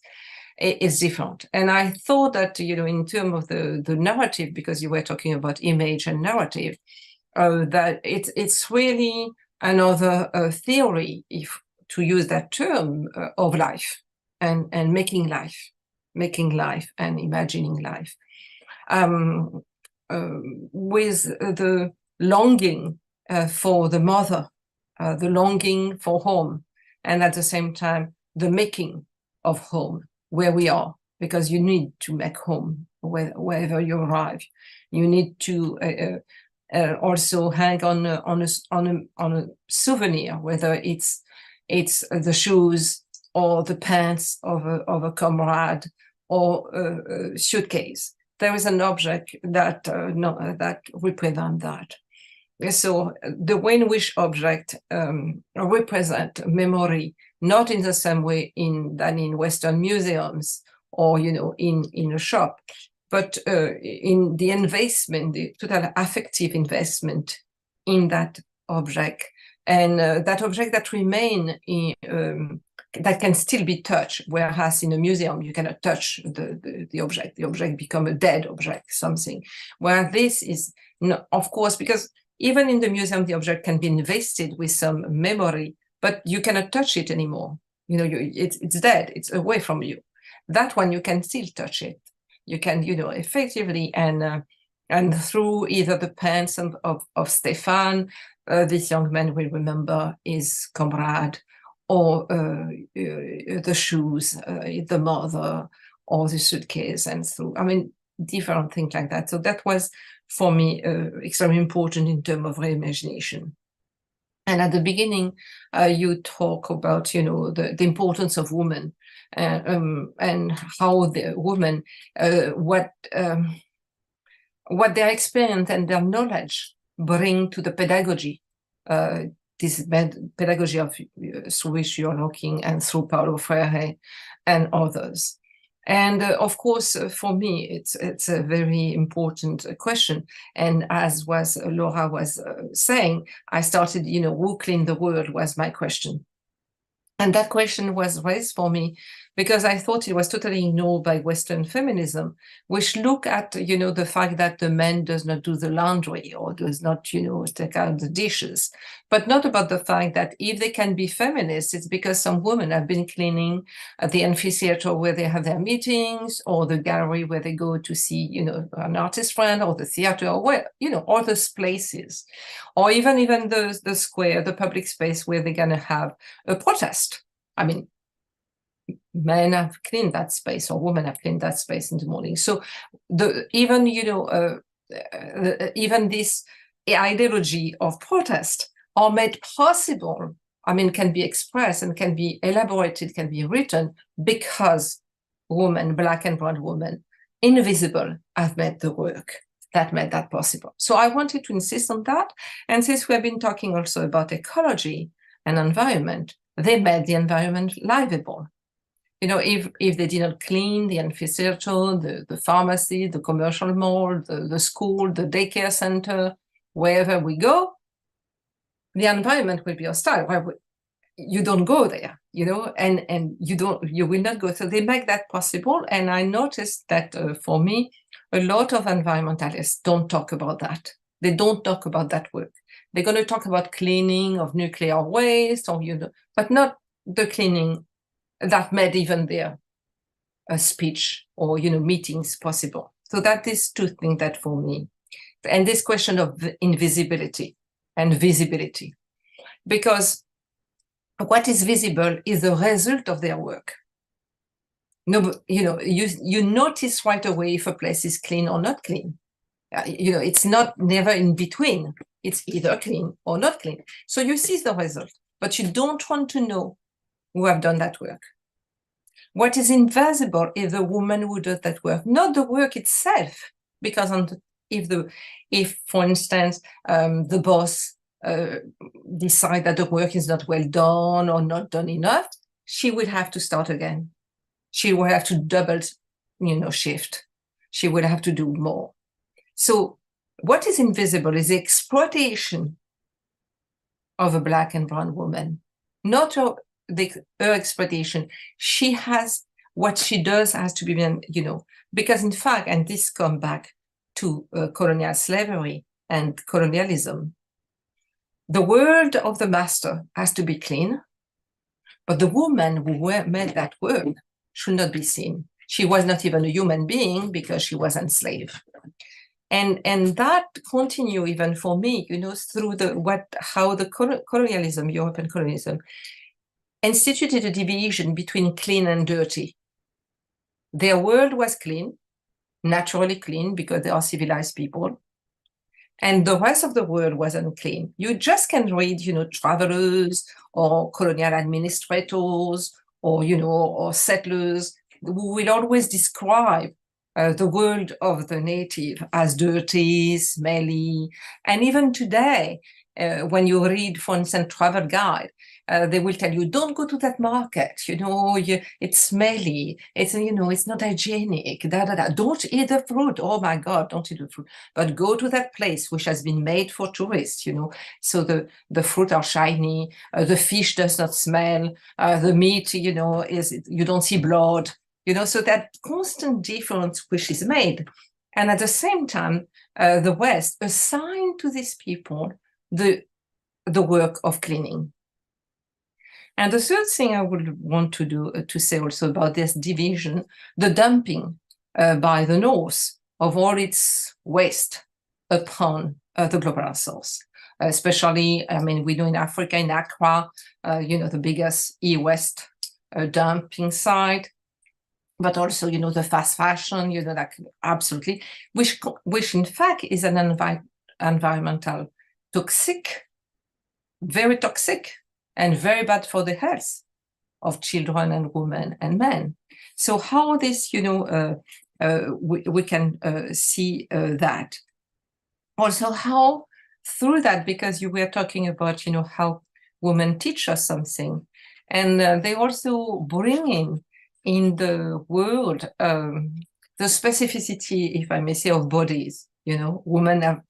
it's different. And I thought that, in terms of the narrative, because you were talking about image and narrative, that it's really another theory, if to use that term, of life and making life and imagining life. With the longing for the mother, the longing for home, and at the same time, the making of home where we are, because you need to make home wherever you arrive. You need to also hang on a souvenir, whether it's the shoes or the pants of a comrade or a suitcase. there is an object that that represents that. So the way in which object represent memory, not in the same way than in Western museums or in a shop, but in the investment, the total affective investment in that object, and that object that remain in, that can still be touched, whereas in a museum you cannot touch the object. The object become a dead object, something. Where this is, of course, because even in the museum the object can be invested with some memory, but you cannot touch it anymore. It's dead. It's away from you. That one you can still touch it. You can, effectively, and through either the pants of Stefan, this young man will remember his comrade, or the shoes, the mother, or the suitcase, and through, different things like that. So that was, for me, extremely important in terms of reimagination. And at the beginning, you talk about, the importance of women, and how the women, what their experience and their knowledge bring to the pedagogy, this pedagogy through which you're looking, and through Paulo Freire and others. And of course, for me, it's a very important question. And as Laura was saying, I started, who cleaned the world was my question. And that question was raised for me because I thought it was totally ignored by Western feminism, which look at, the fact that the man does not do the laundry or does not, take out the dishes, but not about the fact that if they can be feminists, it's because some women have been cleaning at the amphitheater where they have their meetings, or the gallery where they go to see, an artist friend, or the theater, or where, all those places, or even the square, the public space where they're going to have a protest. Men have cleaned that space, or women have cleaned that space in the morning. So even this ideology of protest are made possible, can be expressed and can be elaborated, can be written, because women, Black and brown women, invisible, have made the work that made that possible. So I wanted to insist on that. And since we have been talking also about ecology and environment, they made the environment livable. If they did not clean the amphitheater, the pharmacy, the commercial mall, the school, the daycare center, wherever we go, the environment will be hostile. You don't go there, and you will not go. So they make that possible. And I noticed that for me, a lot of environmentalists don't talk about that. They don't talk about that work. They're going to talk about cleaning of nuclear waste, or but not the cleaning that made even their speech or meetings possible. So that is two things that for me, and this question of invisibility and visibility, because what is visible is the result of their work. No, you notice right away if a place is clean or not clean. It's never in between. It's either clean or not clean. So you see the result, but you don't want to know who have done that work. What is invisible is the woman who does that work, not the work itself. Because if for instance, the boss decide that the work is not well done or not done enough, she will have to start again. She will have to double, shift. She will have to do more. So what is invisible is the exploitation of a Black and brown woman, not her exploitation. She has, what she does has to be, because in fact, and this comes back to colonial slavery and colonialism, the word of the master has to be clean, but the woman who made that work should not be seen. She was not even a human being because she was enslaved. And that continue even for me, through how the colonialism, European colonialism, instituted a division between clean and dirty. Their world was clean, naturally clean, because they are civilized people. And the rest of the world was unclean. You just can read, travelers or colonial administrators or, or settlers who will always describe the world of the native as dirty, smelly, and even today, when you read, for instance, travel guide, they will tell you, don't go to that market, it's smelly, it's not hygienic, don't eat the fruit, oh my God, don't eat the fruit, but go to that place which has been made for tourists, so the fruit are shiny, the fish does not smell, the meat, you don't see blood, so that constant difference which is made. And at the same time, the West assigned to these people the work of cleaning. And the third thing I would want to do to say also about this division, the dumping by the North of all its waste upon the global South. Especially, we know in Africa, in Accra, the biggest e-waste dumping site, but also, the fast fashion, absolutely, which in fact is an environmental toxic, very toxic, and very bad for the health of children and women and men. So how this, we can see that. Also how through that, because you were talking about, how women teach us something, and they also bring in the world the specificity, if I may say, of bodies. Women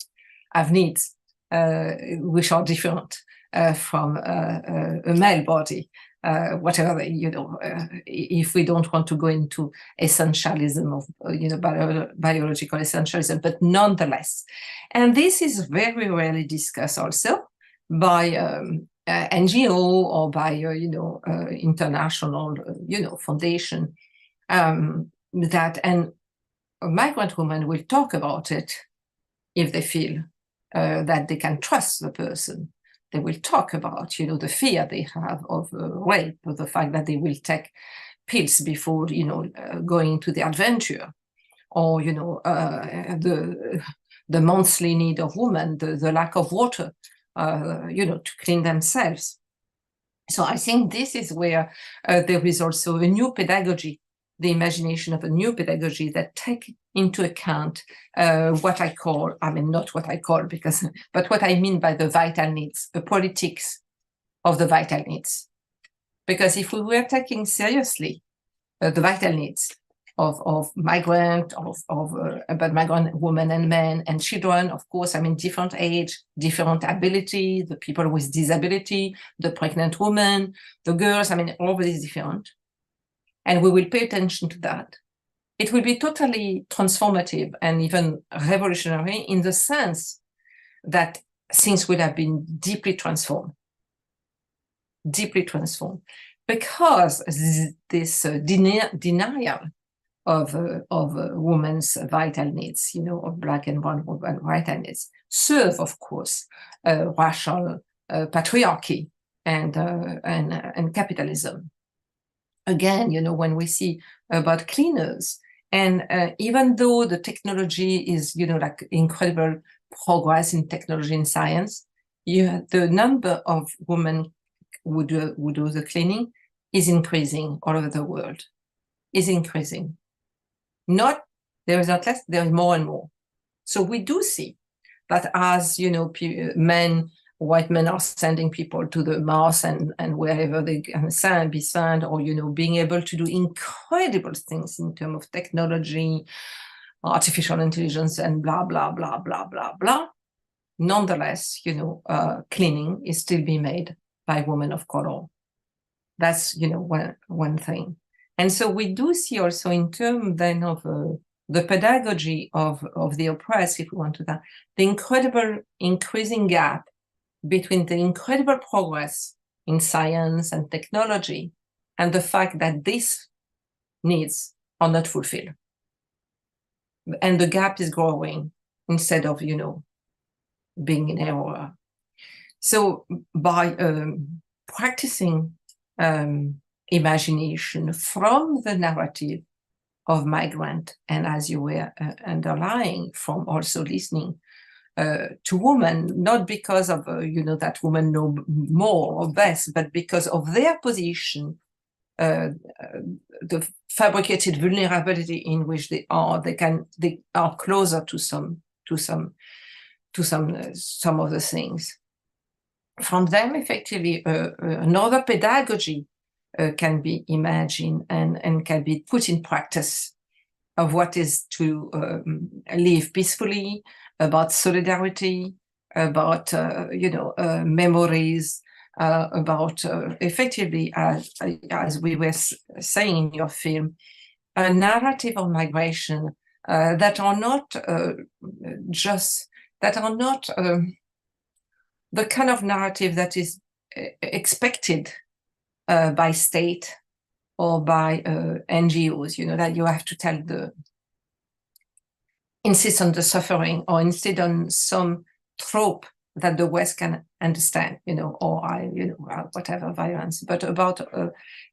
have needs which are different from a male body, whatever, if we don't want to go into essentialism of, biological essentialism, but nonetheless. And this is very rarely discussed also by NGO or by, international, foundation, that, and migrant women will talk about it if they feel that they can trust the person. They will talk about, the fear they have of rape, or the fact that they will take pills before, going into the adventure, or, the monthly need of women, the lack of water, to clean themselves. So I think this is where there is also a new pedagogy, the imagination of a new pedagogy that take into account what I call, not what I call, but what I mean by the vital needs, the politics of the vital needs. Because if we were taking seriously the vital needs of migrant, but migrant women and men and children, of course, different age, different ability, the people with disability, the pregnant women, the girls, all of these different. And we will pay attention to that. It will be totally transformative and even revolutionary in the sense that things will have been deeply transformed, because this denial of women's vital needs, of Black and brown women vital needs, serve, of course, racial patriarchy and capitalism. Again, when we see about cleaners, and even though the technology is, like incredible progress in technology and science, the number of women who do the cleaning is increasing all over the world, is increasing. There is not less, there is more and more. So we do see that as, white men are sending people to the Mars and wherever they can be sent, or, being able to do incredible things in terms of technology, artificial intelligence, and blah, blah, blah, blah, blah, blah. Nonetheless, cleaning is still being made by women of color. That's, one thing. And so we do see also in terms then of the pedagogy of the oppressed, if we want to that, the incredible increasing gap between the incredible progress in science and technology and the fact that these needs are not fulfilled. And the gap is growing instead of, being in error. So by practicing imagination from the narrative of migrant, and as you were underlying, from also listening to women, not because of, that women know more or best, but because of their position the fabricated vulnerability in which they are closer to some of the things. From them, effectively, another pedagogy can be imagined and can be put in practice of what is to live peacefully, about solidarity, about memories, about effectively, as we were saying in your film, a narrative of migration that are not the kind of narrative that is expected by state or by NGOs, that you have to insist on the suffering or insist on some trope that the West can understand, or whatever violence, but about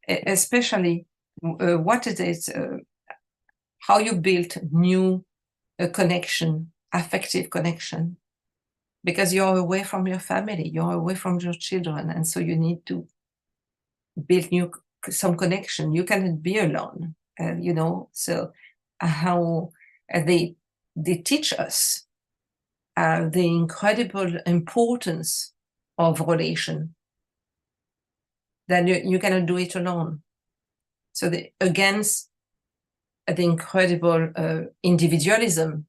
especially what it is, how you build new connection, affective connection, because you're away from your family, you're away from your children, and so you need to build some connection. You cannot be alone, so how they teach us the incredible importance of relation, that you cannot do it alone. So against the incredible individualism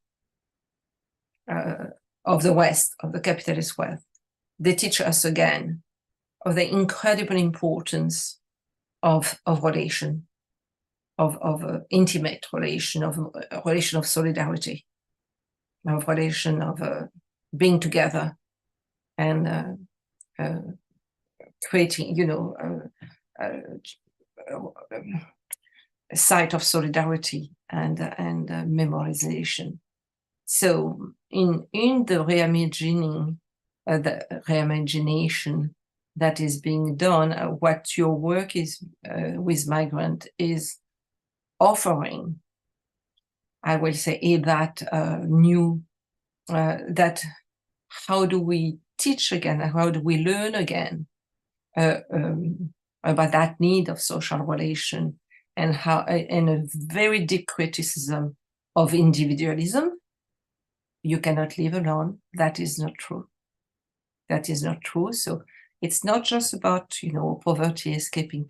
of the West, of the capitalist West, they teach us again of the incredible importance of relation, of intimate relation, of relation of solidarity, of relation of being together and creating, a site of solidarity and memorization. So in the reimagining, the reimagination that is being done, what your work is with migrant is offering, I will say, that new, that how do we teach again, how do we learn again about that need of social relation, and how, in a very deep criticism of individualism. You cannot live alone. That is not true. That is not true. So it's not just about, poverty, escaping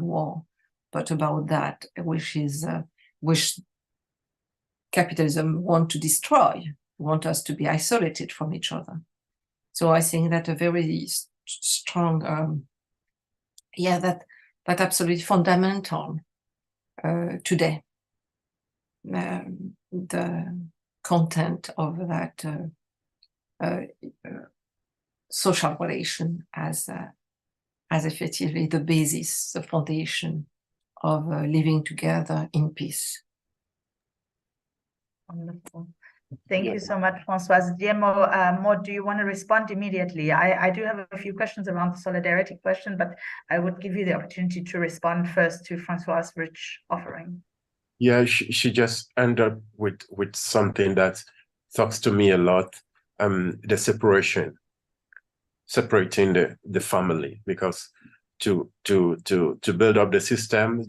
war, but about that which is, which capitalism want to destroy, want us to be isolated from each other. So I think that a very strong, that absolutely fundamental today. The content of that social relation as effectively the basis, the foundation of living together in peace. Wonderful. Thank you so much, Françoise. Guillermo, Maud, do you want to respond immediately? I do have a few questions around the solidarity question, but I would give you the opportunity to respond first to Françoise' rich offering. Yeah, she just ended up with something that talks to me a lot, the separating the family, because to build up the system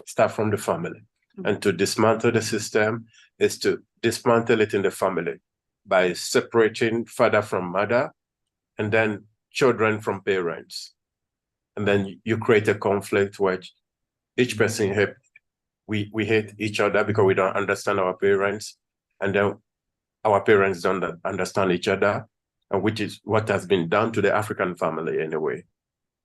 starts from the family. And to dismantle the system is to dismantle it in the family by separating father from mother and then children from parents. And then you create a conflict where each person we hate each other because we don't understand our parents, and then our parents don't understand each other, and which is what has been done to the African family anyway.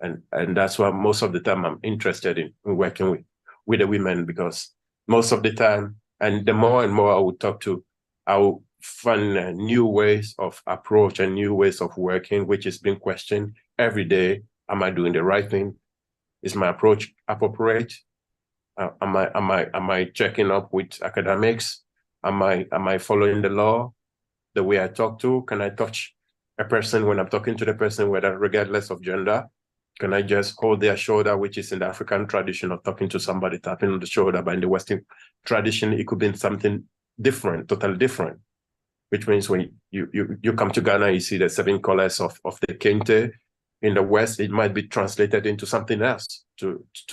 And that's why most of the time I'm interested in working with the women, because most of the time, and the more and more I would talk to, I will find new ways of approach and new ways of working, which is being questioned every day. Am I doing the right thing? Is my approach appropriate? Am I checking up with academics? Am I following the law? The way I talk to, can I touch a person when I'm talking to the person, whether regardless of gender? Can I just hold their shoulder, which is in the African tradition of talking to somebody, tapping on the shoulder, but in the Western tradition, it could be something different, totally different. Which means when you come to Ghana, you see the 7 colors of the kente. In the West, it might be translated into something else.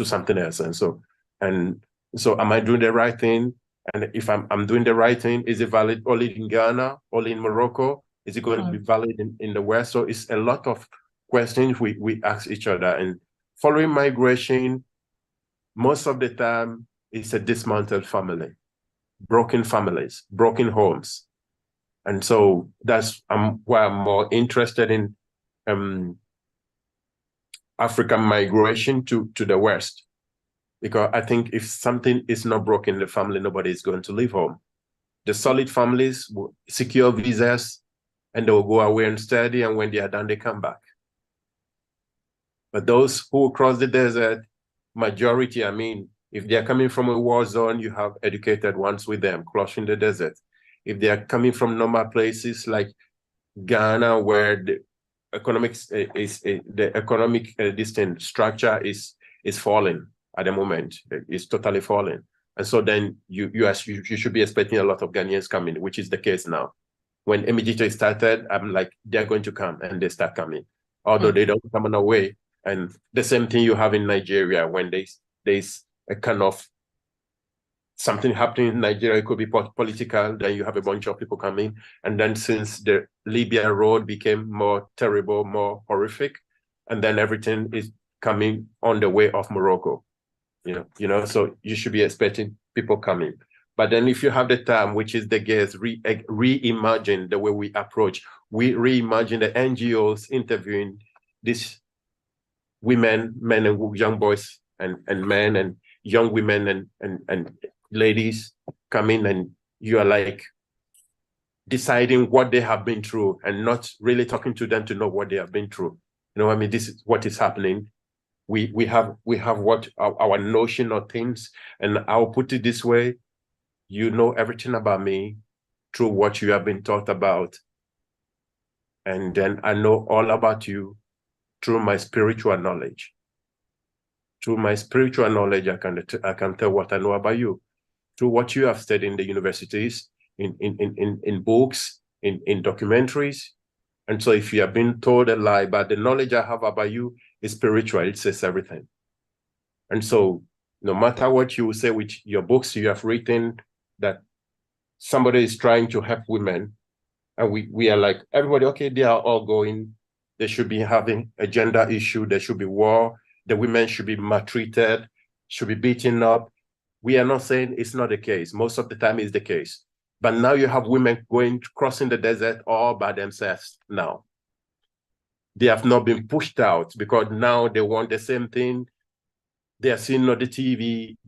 something else. And so am I doing the right thing? And if I'm doing the right thing, is it valid only in Ghana, only in Morocco? Is it going to be valid in the West? So it's a lot of questions we ask each other. And following migration, most of the time, it's a dismantled family, broken families, broken homes. And so that's why I'm more interested in African migration to the West. Because I think if something is not broken in the family, nobody is going to leave home. The solid families will secure visas and they will go away and study, and when they are done, they come back. But those who cross the desert, majority, I mean, if they are coming from a war zone, you have educated ones with them crossing the desert. If they are coming from normal places like Ghana, where the economic distant structure is falling at the moment, it's totally falling. And so then you should be expecting a lot of Ghanaians coming, which is the case now. When Emigito started, I'm like, they're going to come, and they start coming, although they don't come on our way. And the same thing you have in Nigeria, when there's a kind of something happening in Nigeria, it could be political, then you have a bunch of people coming. And then since the Libya road became more terrible, more horrific, and then everything is coming on the way of Morocco, you know, so you should be expecting people coming. But then if you have the term, which is the guest, reimagine the way we approach, we reimagine the NGOs interviewing these women, men and young boys and men and young women and ladies come in, and you are like deciding what they have been through and not really talking to them to know what they have been through. You know, I mean, this is what is happening. We have what our notion of things, and I'll put it this way: you know everything about me through what you have been taught about, and then I know all about you through my spiritual knowledge. Through my spiritual knowledge, I can tell what I know about you. Through what you have studied in the universities, in books, in documentaries. And so if you have been told a lie, but the knowledge I have about you is spiritual, it says everything. And so no matter what you say with your books, you have written that somebody is trying to help women, and we are like, everybody, okay, they are all going, they should be having a gender issue, there should be war, the women should be maltreated, should be beaten up. We are not saying it's not the case. Most of the time it's the case. But now you have women crossing the desert all by themselves now. They have not been pushed out because now they want the same thing. They are seeing on the TV.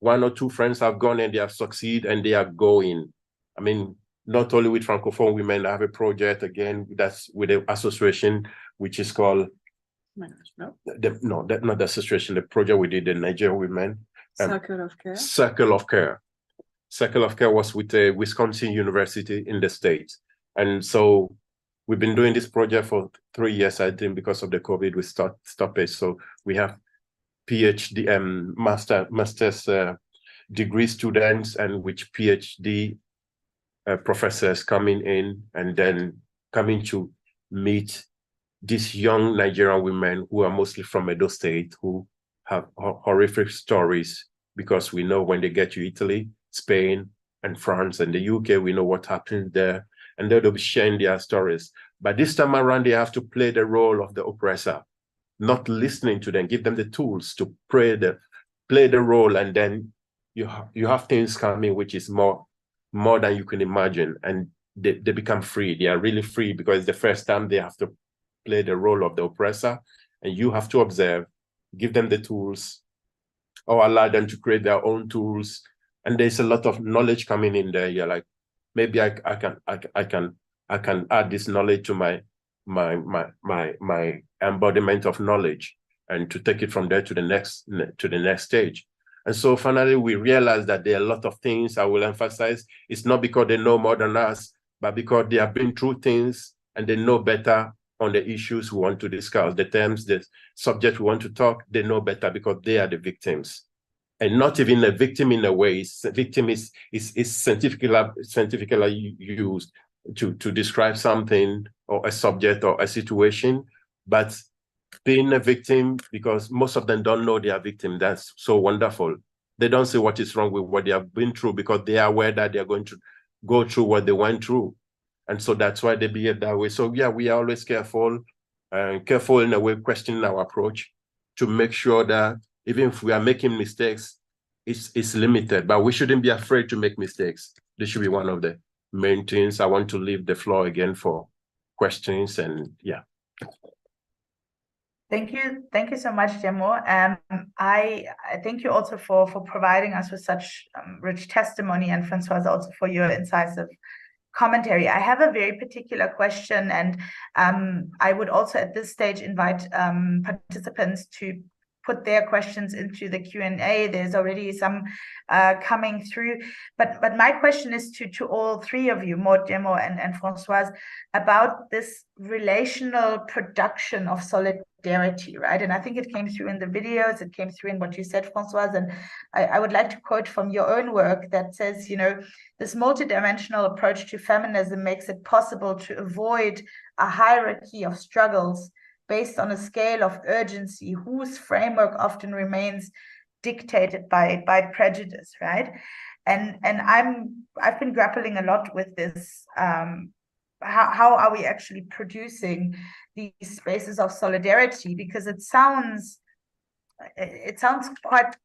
One or two friends have gone and they have succeeded and they are going. I mean, not only with Francophone women, I have a project again that's with the association, which is called, not the association, the project we did, the Nigerian women. Circle of Care. Circle of Care. Circle of Care was with a Wisconsin University in the States. And so we've been doing this project for 3 years, I think, because of the COVID, we stopped it. So we have PhD, master's degree students and which PhD professors coming in and then coming to meet these young Nigerian women who are mostly from Edo State, who have horrific stories, because we know when they get to Italy, Spain, and France, and the UK, we know what happened there, and they'll be sharing their stories. But this time around, they have to play the role of the oppressor, not listening to them, give them the tools to play the role, and then you have things coming which is more than you can imagine, and they become free. They are really free because it's the first time they have to play the role of the oppressor, and you have to observe, give them the tools, or allow them to create their own tools. And there's a lot of knowledge coming in there. You're like, maybe I can add this knowledge to my embodiment of knowledge, and to take it from there to the next stage. And so finally, we realize that there are a lot of things I will emphasize. It's not because they know more than us, but because they have been through things and they know better on the issues we want to discuss, the terms, the subject we want to talk, they know better because they are the victims. And not even a victim in a way. Victim is scientifically used to describe something or a subject or a situation, but being a victim, because most of them don't know they are victim. That's so wonderful. They don't see what is wrong with what they have been through because they are aware that they're going to go through what they went through. And so that's why they behave that way. So yeah, we are always careful in a way, questioning our approach to make sure that even if we are making mistakes, it's limited, but we shouldn't be afraid to make mistakes. This should be one of the main things. I want to leave the floor again for questions, and yeah. Thank you so much, Jemo. I thank you also for providing us with such rich testimony, and Françoise also for your incisive commentary. I have a very particular question, and I would also at this stage invite participants to put their questions into the Q&A. There's already some coming through, but my question is to all three of you, Maud, Jemo, and Françoise, about this relational production of solidarity, right? And I think it came through in the videos, it came through in what you said, Françoise, and I would like to quote from your own work that says, you know, this multidimensional approach to feminism makes it possible to avoid a hierarchy of struggles based on a scale of urgency whose framework often remains dictated by prejudice, right? And I've been grappling a lot with this. How are we actually producing these spaces of solidarity? Because it sounds quite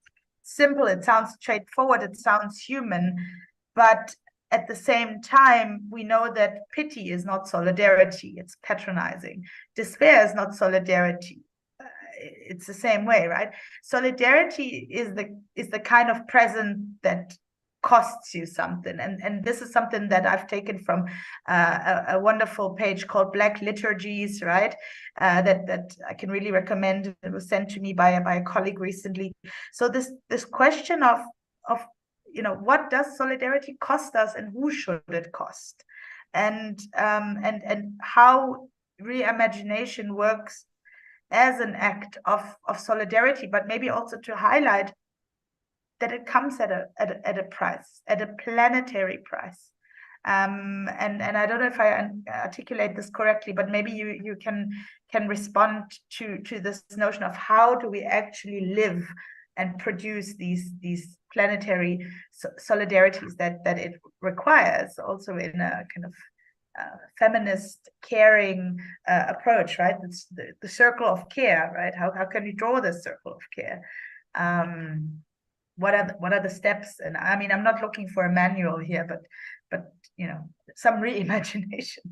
simple, it sounds straightforward, it sounds human, but at the same time, we know that pity is not solidarity, it's patronizing. Despair is not solidarity. It's the same way, right? Solidarity is the kind of present that costs you something. And this is something that I've taken from a wonderful page called Black Liturgies, right? That I can really recommend. It was sent to me by a colleague recently. So this question of you know, what does solidarity cost us, and who should it cost, and how reimagination works as an act of solidarity, but maybe also to highlight that it comes at a price, at a planetary price. And I don't know if I articulate this correctly, but maybe you can respond to this notion of how do we actually live and produce these planetary solidarities that it requires, also in a kind of feminist caring approach, right? It's the circle of care, right? How can you draw this circle of care? What are the steps? And I mean, I'm not looking for a manual here, but you know, some reimagination.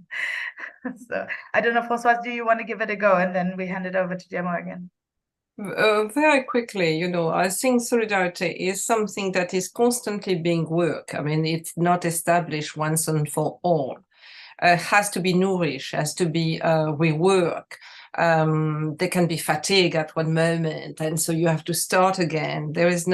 So I don't know, Françoise, do you want to give it a go, and then we hand it over to Jemo again? Very quickly, you know, I think solidarity is something that is constantly being worked. I mean, it's not established once and for all. Has to be nourished, has to be reworked. There can be fatigue at one moment, and so you have to start again. It's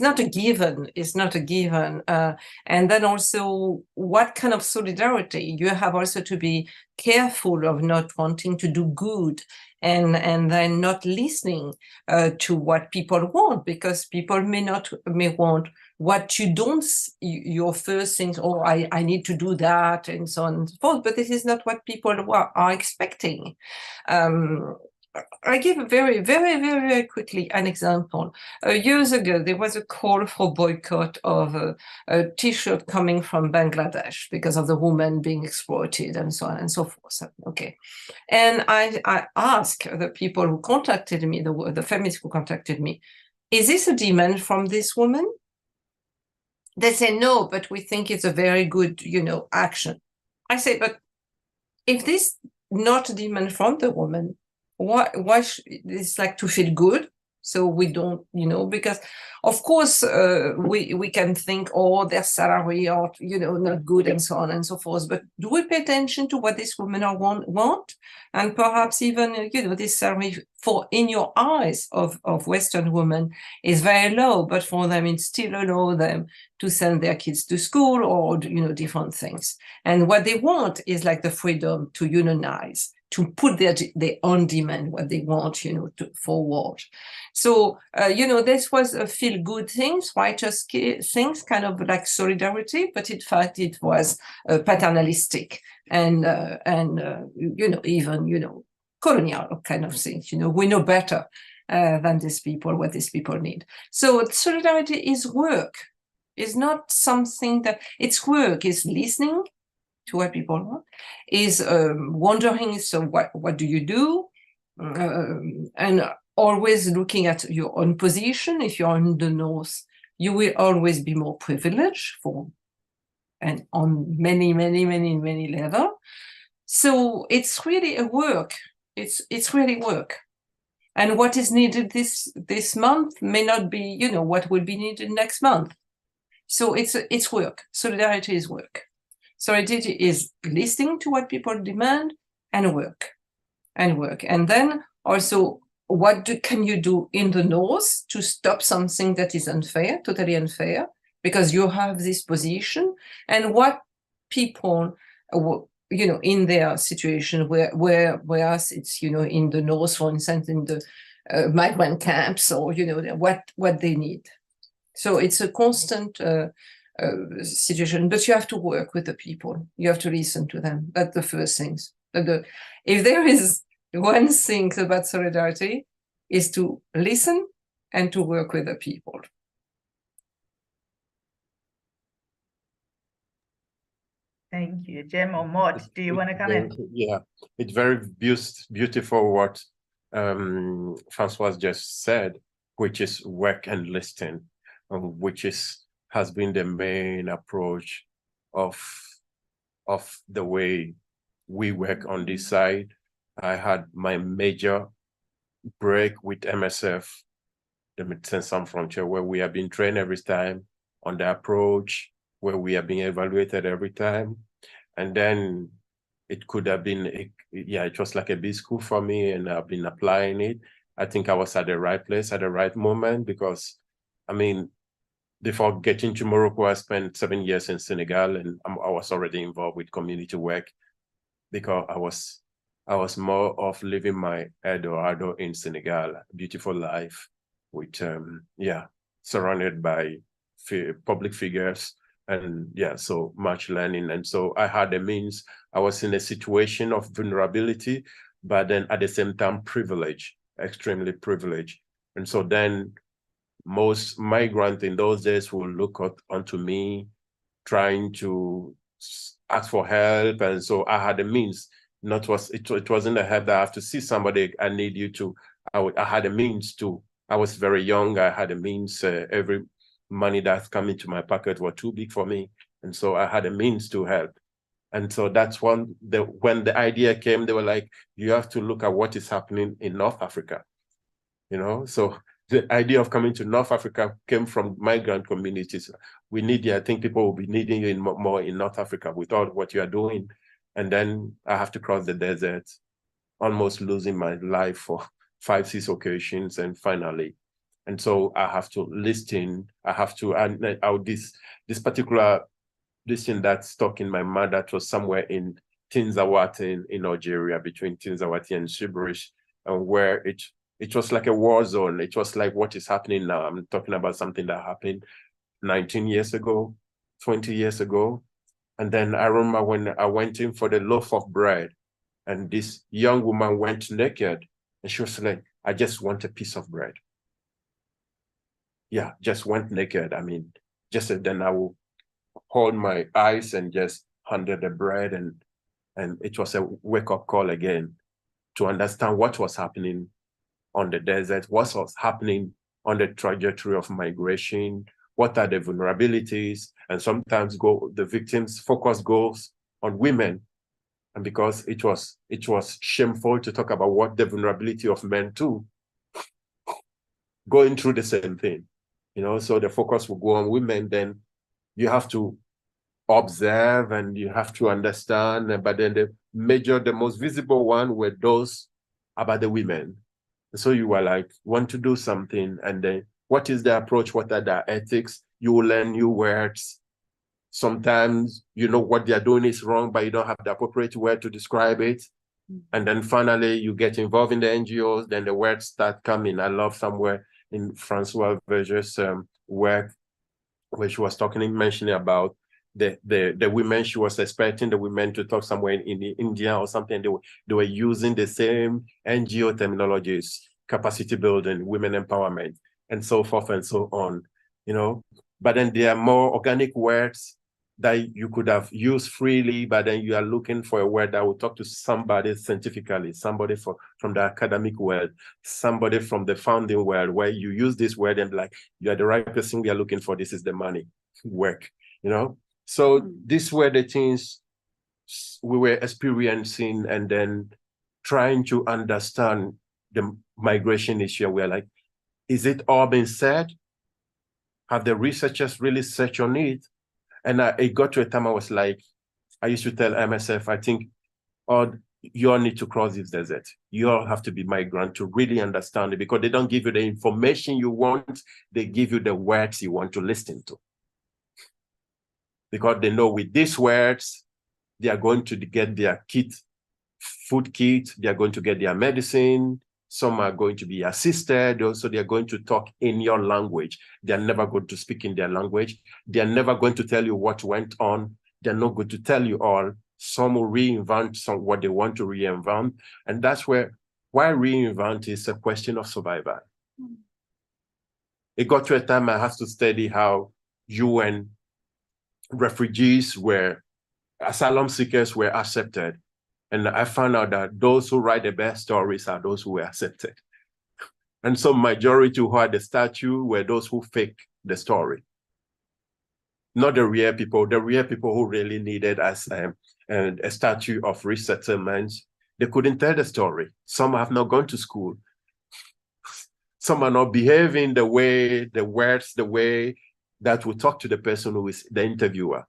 not a given. It's not a given. And then also, what kind of solidarity? You have also to be careful of not wanting to do good, and then not listening to what people want, because people may want what you don't, your first things, oh, I need to do that, and so on and so forth, but this is not what people are expecting. I give a very, very, very, very quickly an example. Years ago, there was a call for boycott of a T-shirt coming from Bangladesh because of the woman being exploited and so on and so forth. Okay. And I asked the people who contacted me, the feminists who contacted me, is this a demand from this woman? They say, no, but we think it's a very good, you know, action. I say, but if this not a demand from the woman, why it's like to feel good? So we don't, you know, because of course we can think, oh, their salary are, you know, not good and so on and so forth. But do we pay attention to what these women want? And perhaps even, you know, this salary for in your eyes of Western women is very low, but for them it still allows them to send their kids to school or, you know, different things. And what they want is like the freedom to unionize, to put their own demand, what they want, you know, to forward. So, you know, this was a feel-good things, righteous things, kind of like solidarity, but in fact it was paternalistic and you know, even, you know, colonial kind of things. You know, we know better than these people, what these people need. So solidarity is work. It's not something that, it's work, it's listening to what people want, is wondering, so what do you do? And always looking at your own position. If you're in the North, you will always be more privileged and on many levels. So it's really a work. It's really work. And what is needed this month may not be, you know, what will be needed next month. So it's work. Solidarity is work. Solidarity is listening to what people demand and work. And then also, what can you do in the North to stop something that is unfair, totally unfair, because you have this position, and what people, you know, in their situation, whereas it's, you know, in the North, for instance, in the migrant camps, or, you know, what they need. So it's a constant situation, but you have to work with the people. You have to listen to them. That's the first things. If there is one thing about solidarity, is to listen and to work with the people. Thank you. Jem or Maud, do you want to come in? Yeah, it's very beautiful what Françoise just said, which is work and listen, which has been the main approach of the way we work on this side. I had my major break with MSF, the Médecins Sans Frontières, where we have been trained every time on the approach, where we are being evaluated every time. And then it could have been, it was like a big school for me, and I've been applying it. I think I was at the right place at the right moment, because, I mean, before getting to Morocco, I spent 7 years in Senegal, and I was already involved with community work, because I was more of living my Eldorado in Senegal, beautiful life with, surrounded by public figures, and so much learning. And so I had a means, I was in a situation of vulnerability, but then at the same time, privilege, extremely privileged. And so then most migrants in those days will look onto me, trying to ask for help. And so I had a means. It wasn't a help that I have to see somebody, I need you to, I had a means to, I was very young, I had a means, every money that's come into my pocket was too big for me. And so I had a means to help. And so that's when the idea came, they were like, you have to look at what is happening in North Africa, you know? So the idea of coming to North Africa came from migrant communities. We need you, I think people will be needing you more in North Africa with all what you are doing. And then I have to cross the desert, almost losing my life for 5-6 occasions, and finally. And so I have to listen, I have to, and this particular listen that stuck in my mind, that was somewhere in Tinzawati in Algeria, between Tinzawati and Subrish, and where it was like a war zone. It was like what is happening now. I'm talking about something that happened 19 years ago, 20 years ago. And then I remember when I went in for the loaf of bread, and this young woman went naked, and she was like, I just want a piece of bread. Yeah, just went naked. I mean, just then I will hold my eyes and just handed the bread, and it was a wake-up call again to understand what was happening on the desert, what was happening on the trajectory of migration, what are the vulnerabilities, and sometimes the victims' focus goes on women, and because it was shameful to talk about what the vulnerability of men too, going through the same thing, you know. So the focus will go on women. Then you have to observe and you have to understand. But then the most visible one were those about the women. So you were like, want to do something, and then what is the approach? What are the ethics? You will learn new words. Sometimes you know what they're doing is wrong, but you don't have the appropriate word to describe it. And then finally you get involved in the NGOs, then the words start coming. I love somewhere in Françoise Vergès' work, where she was mentioning about the women she was expecting the women to talk somewhere in India or something. They were using the same NGO terminologies, capacity building, women empowerment, and so forth and so on, you know. But then there are more organic words that you could have used freely, but then you are looking for a word that will talk to somebody scientifically, somebody from the academic world, somebody from the founding world, where you use this word and like, you are the right person we are looking for, this is the money, work, you know? So these were the things we were experiencing, and then trying to understand the migration issue. We're like, is it all been said? Have the researchers really searched on it? And it got to a time I was like, I used to tell MSF, I think, oh, you all need to cross this desert. You all have to be migrant to really understand it, because they don't give you the information you want, they give you the words you want to listen to. Because they know with these words, they are going to get their kit, food kit, they are going to get their medicine, some are going to be assisted, also they are going to talk in your language. They are never going to speak in their language. They are never going to tell you what went on. They're not going to tell you all. Some will reinvent what they want to reinvent. And that's why reinvent is a question of survival. It got to a time I had to study how UN refugees asylum seekers were accepted. And I found out that those who write the best stories are those who were accepted. And so majority who had the statue were those who fake the story. Not the real people who really needed as a statue of resettlement. They couldn't tell the story. Some have not gone to school. Some are not behaving the way that will talk to the person who is the interviewer.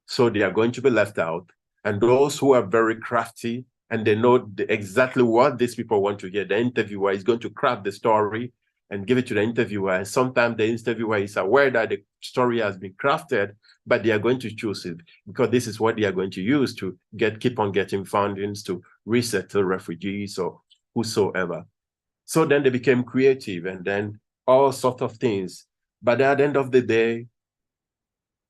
So they are going to be left out. And those who are very crafty and they know exactly what these people want to hear, the interviewer is going to craft the story and give it to the interviewer. And sometimes the interviewer is aware that the story has been crafted, but they are going to choose it because this is what they are going to use to keep on getting fundings to resettle refugees or whosoever. So then they became creative and then all sorts of things. But at the end of the day,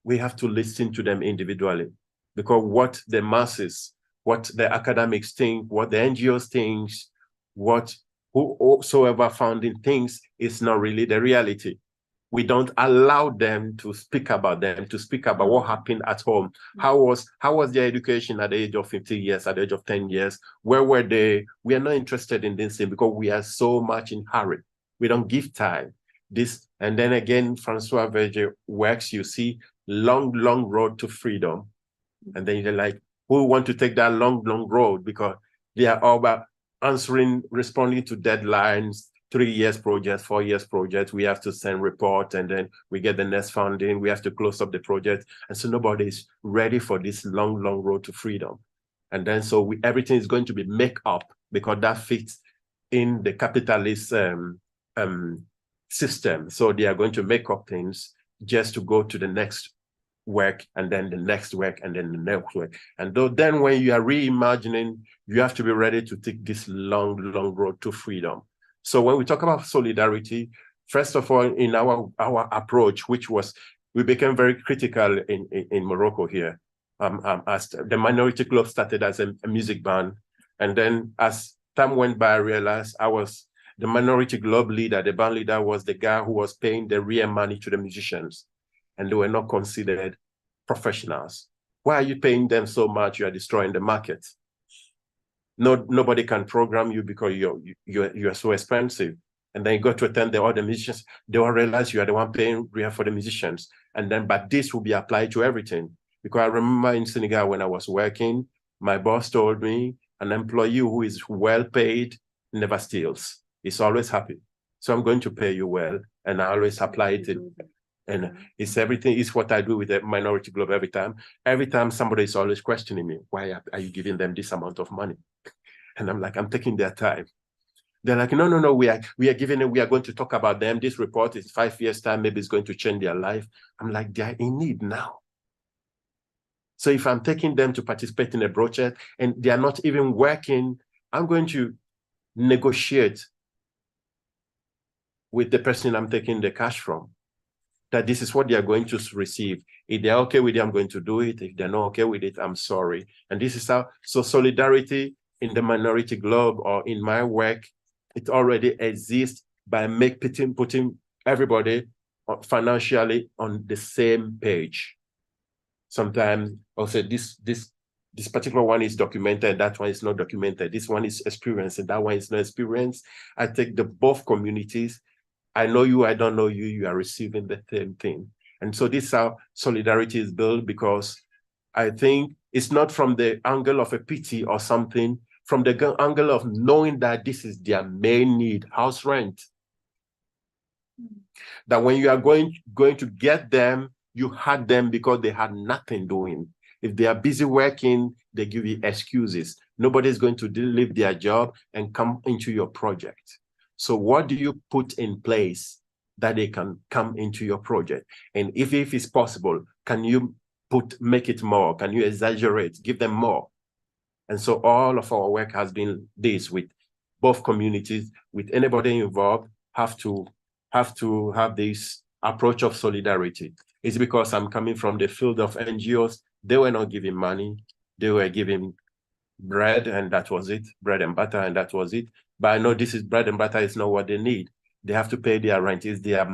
we have to listen to them individually, because what the masses, what the academics think, what the NGOs think, whosoever funding thinks is not really the reality. We don't allow them to speak about what happened at home. How was their education at the age of 15 years, at the age of 10 years? Where were they? We are not interested in this thing because we are so much in hurry. We don't give time. And then again, Françoise Vergès works, you see, long road to freedom. And then you're like, who want to take that long road? Because they are all about responding to deadlines, 3 years projects, 4 years projects. We have to send report and then we get the next funding. We have to close up the project. And so nobody is ready for this long road to freedom. And then so everything is going to be make up because that fits in the capitalist system. So they are going to make up things just to go to the next work and then the next work and then the next work. And then when you are reimagining, you have to be ready to take this long road to freedom. So when we talk about solidarity, first of all, in our approach, which was, we became very critical in Morocco here. As the Minority Club started as a music band. And then as time went by, I realized I was the Minority Club leader. The band leader was the guy who was paying the real money to the musicians. And they were not considered professionals. Why are you paying them so much? You are destroying the market. Nobody can program you because you are so expensive. And then you go to attend the other musicians, they all realize you are the one paying real for the musicians. And then, but this will be applied to everything. Because I remember in Senegal when I was working, my boss told me, an employee who is well paid never steals. He's always happy. So I'm going to pay you well. And I always apply it. And it's everything, it's what I do with the Minority Club every time. Every time somebody is always questioning me, why are you giving them this amount of money? And I'm like, I'm taking their time. They're like, no, we are going to talk about them. This report is 5 years time, maybe it's going to change their life. I'm like, they're in need now. So if I'm taking them to participate in a project and they are not even working, I'm going to negotiate with the person I'm taking the cash from. that this is what they are going to receive. If they're okay with it, I'm going to do it. If they're not okay with it, I'm sorry. And this is how, so solidarity in the minority globe or in my work, it already exists by putting everybody financially on the same page. Sometimes I'll say this particular one is documented, that one is not documented. This one is experienced and that one is not experienced. I take the both communities. I know you, I don't know you, you are receiving the same thing. And so this is how solidarity is built, because I think it's not from the angle of a pity or something, from the angle of knowing that this is their main need, house rent. That when you are going to get them, you had them because they had nothing doing. If they are busy working, they give you excuses. Nobody's going to leave their job and come into your project. So what do you put in place that they can come into your project? And if it's possible, can you make it more? Can you exaggerate, give them more? And so all of our work has been this, with both communities, with anybody involved, have to have this approach of solidarity. It's because I'm coming from the field of NGOs. They were not giving money. They were giving bread, and that was it, bread and butter, and that was it. But I know this is bread and butter is not what they need. They have to pay their rent. It's their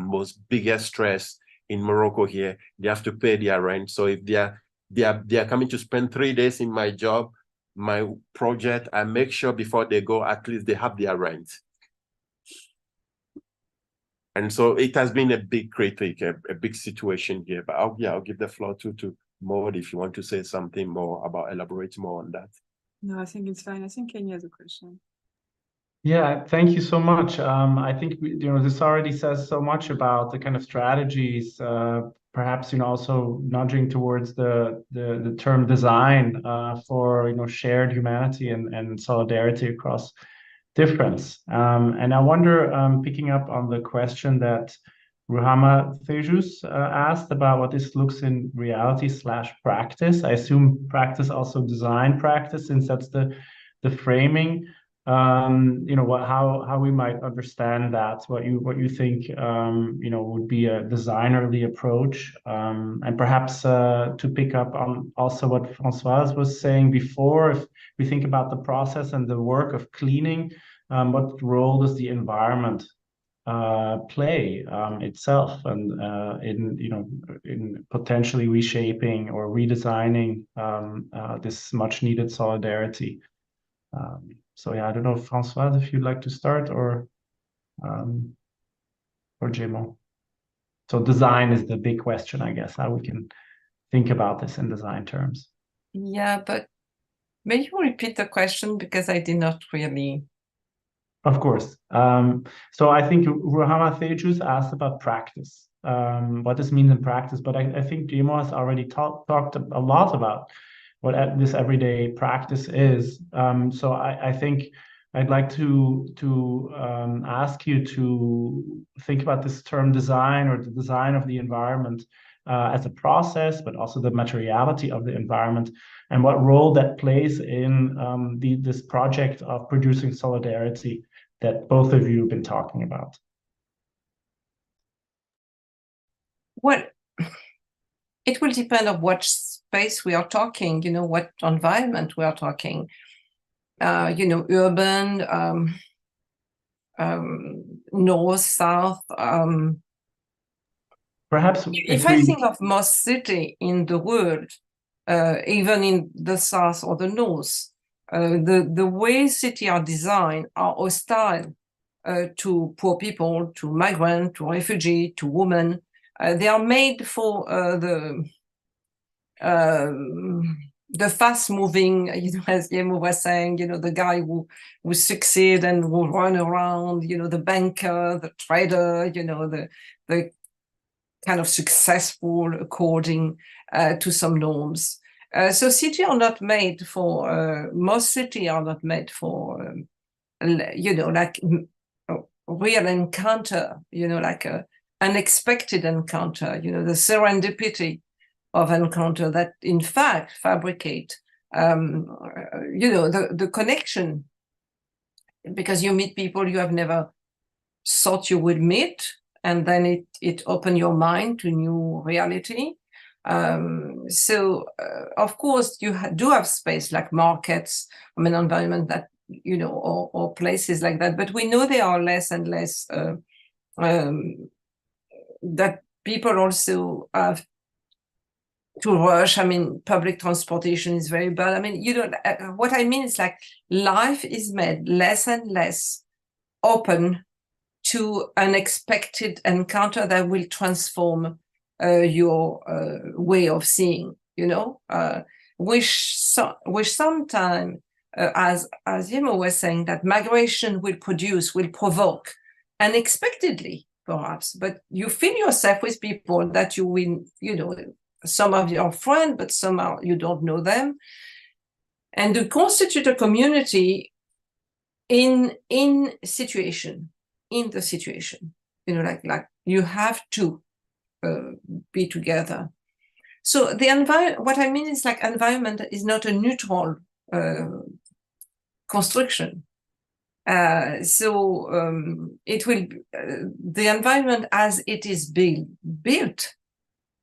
biggest stress in Morocco here. They have to pay their rent. So if they are coming to spend 3 days in my job, my project, I make sure before they go, at least they have their rent. And so it has been a big critique, a big situation here. But I'll give the floor to Maud if you want to say something more elaborate more on that. No, I think it's fine. I think Kenya has a question. Yeah, thank you so much. I think this already says so much about the kind of strategies, perhaps also nudging towards the term design for shared humanity and solidarity across difference. And I wonder, picking up on the question that Ruhama Fejus asked about what this looks in reality / practice. I assume practice also design practice, since that's the framing. How we might understand that, what you think would be a designerly approach, and perhaps to pick up on also what Françoise was saying before, if we think about the process and the work of cleaning, what role does the environment play itself, and in potentially reshaping or redesigning this much needed solidarity. So yeah, I don't know, Françoise, if you'd like to start, or Jimo. So design is the big question, I guess, how we can think about this in design terms. Yeah, but may you repeat the question, because I did not really. Of course. So I think Ruhama Fejus asked about practice, what this means in practice, but I think Jimo has already talked a lot about what this everyday practice is. So I think I'd like to ask you to think about this term design, or the design of the environment, as a process, but also the materiality of the environment, and what role that plays in this project of producing solidarity that both of you have been talking about. Well, it will depend on what space we are talking, what environment we are talking. Urban, north, south. Perhaps if I think of most city in the world, even in the south or the north, the way cities are designed are hostile to poor people, to migrants, to refugees, to women. They are made for the fast-moving, as Yemo was saying, the guy who succeed and will run around, the banker, the trader, the kind of successful according to some norms. So cities are not made for, most cities are not made for, like a real encounter, like a unexpected encounter, the serendipity of encounter that in fact fabricate, the connection, because you meet people you have never thought you would meet, and then it open your mind to new reality. So of course you do have space like markets, I mean environment that, you know, or places like that, but we know there are less and less that people also have to rush. I mean, public transportation is very bad. I mean, you know, what I mean is like life is made less and less open to unexpected encounter that will transform your way of seeing, you know, which sometimes, as Yemo was saying, that migration will provoke unexpectedly, perhaps, but you feel yourself with people that you will, you know, some of your friends, but somehow you don't know them. And to constitute a community in the situation, you know, like you have to be together. So the what I mean is like environment is not a neutral construction. It will, the environment as it is built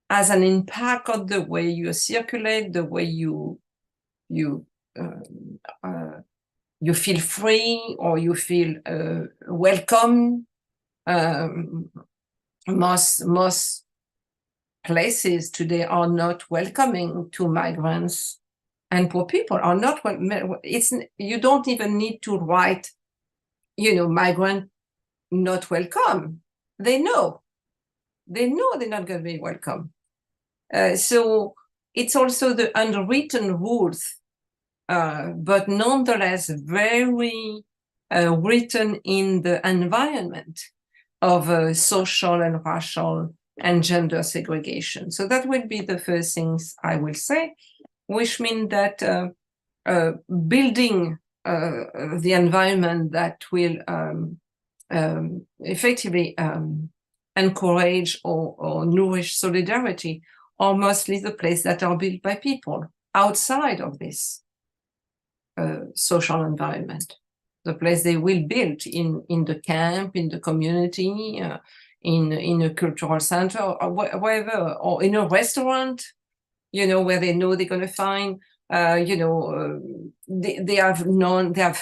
has an impact on the way you circulate, the way you feel free or you feel welcome. Most places today are not welcoming to migrants, and poor people are not. You don't even need to write, you know, migrant not welcome. They know they're not going to be welcome. So it's also the unwritten rules, but nonetheless very written in the environment of social and racial and gender segregation. So that will be the first things I will say, which mean that building the environment that will effectively encourage or nourish solidarity are mostly the places that are built by people outside of this social environment. The place they will build in the camp, in the community, in a cultural center, or wherever, or in a restaurant, you know, where they know they're going to find, you know, they have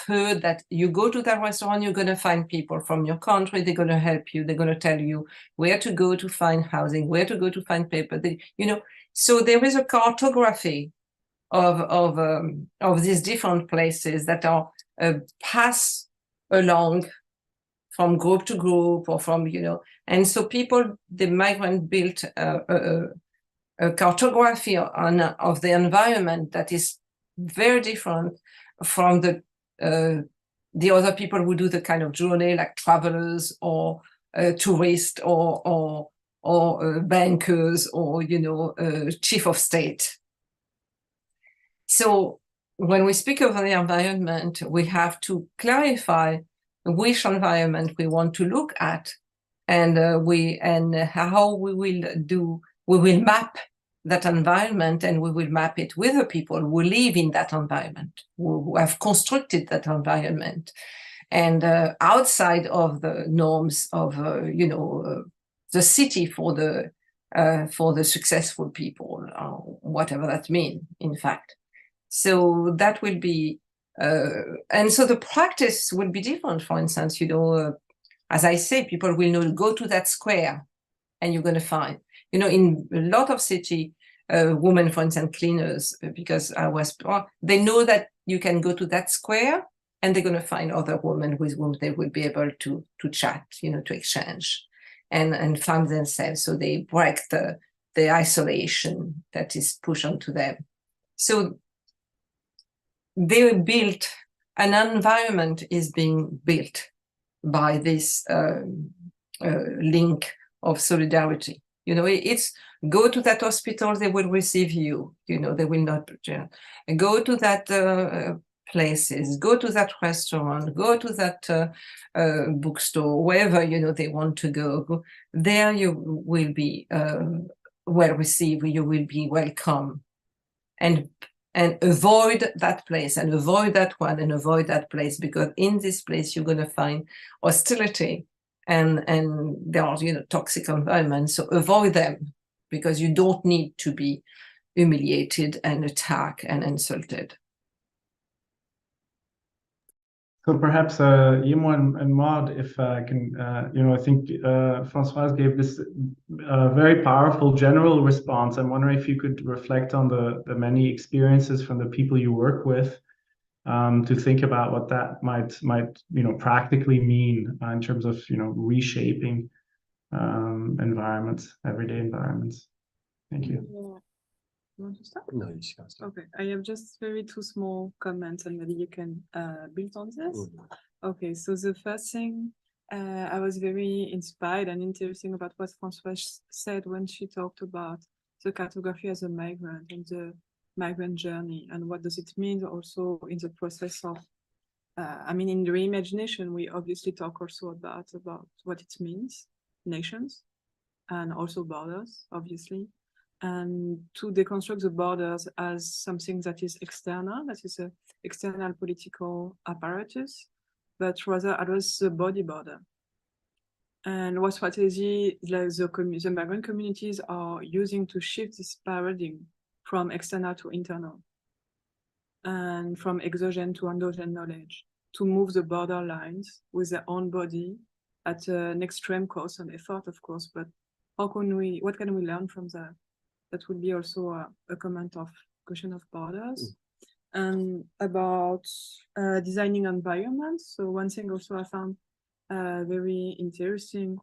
heard that you go to that restaurant, you're going to find people from your country, they're going to help you, they're going to tell you where to go to find housing, where to go to find paper, you know. So there is a cartography of these different places that are pass along from group to group or from, you know, and so people, the migrant built a cartography of the environment that is very different from the other people who do the kind of journey, like travelers or tourists or bankers or, you know, chief of state. So when we speak of the environment, we have to clarify which environment we want to look at, and how we will map that environment, and we will map it with the people who live in that environment, who have constructed that environment, and outside of the norms of you know, the city for the successful people, whatever that means, in fact. So that will be, and so the practice will be different. For instance, you know, as I say, people will know, go to that square and you're going to find, you know, in a lot of city, women, for instance, cleaners, because they know that you can go to that square and they're going to find other women with whom they will be able to chat, you know, to exchange and find themselves. So they break the isolation that is pushed onto them. So they built, an environment is being built by this link of solidarity. You know, it's go to that hospital, they will receive you, you know, they will not, go to that places, go to that restaurant, go to that bookstore, wherever, you know, they want to go. There you will be well received, you will be welcome. And avoid that place, and avoid that one, and avoid that place, because in this place you're going to find hostility and there are, you know, toxic environments, so avoid them, because you don't need to be humiliated and attacked and insulted. So perhaps Yimo and Maud, if I can, you know, I think Françoise gave this very powerful general response. I'm wondering if you could reflect on the many experiences from the people you work with, to think about what that might you know, practically mean in terms of, you know, reshaping environments, everyday environments. Thank you. Yeah. You want to start? No, you can start. Okay, I have just very two small comments and maybe you can build on this. Okay, so the first thing, I was very inspired and interesting about what Françoise said when she talked about the cartography as a migrant and the migrant journey, and what does it mean also in the process of, I mean, in the reimagination, we obviously talk also about what it means, nations, and also borders, obviously. And to deconstruct the borders as something that is external, that is an external political apparatus, but rather address the body border. And what strategy the migrant communities are using to shift this paradigm from external to internal, and from exogenous to endogenous knowledge, to move the border lines with their own body at an extreme cost and effort, of course, but what can we learn from that? That would be also a comment of question of borders. And about designing environments. So one thing also I found very interesting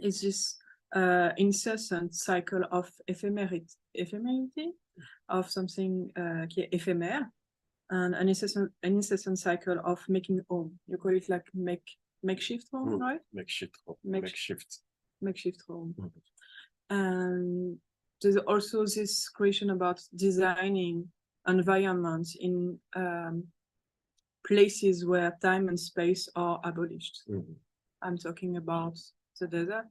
is this incessant cycle of ephemerity of something qui est éphémère, and an incessant cycle of making home. You call it like makeshift home, right? Makeshift home. And there's also this question about designing environments in places where time and space are abolished. I'm talking about the desert.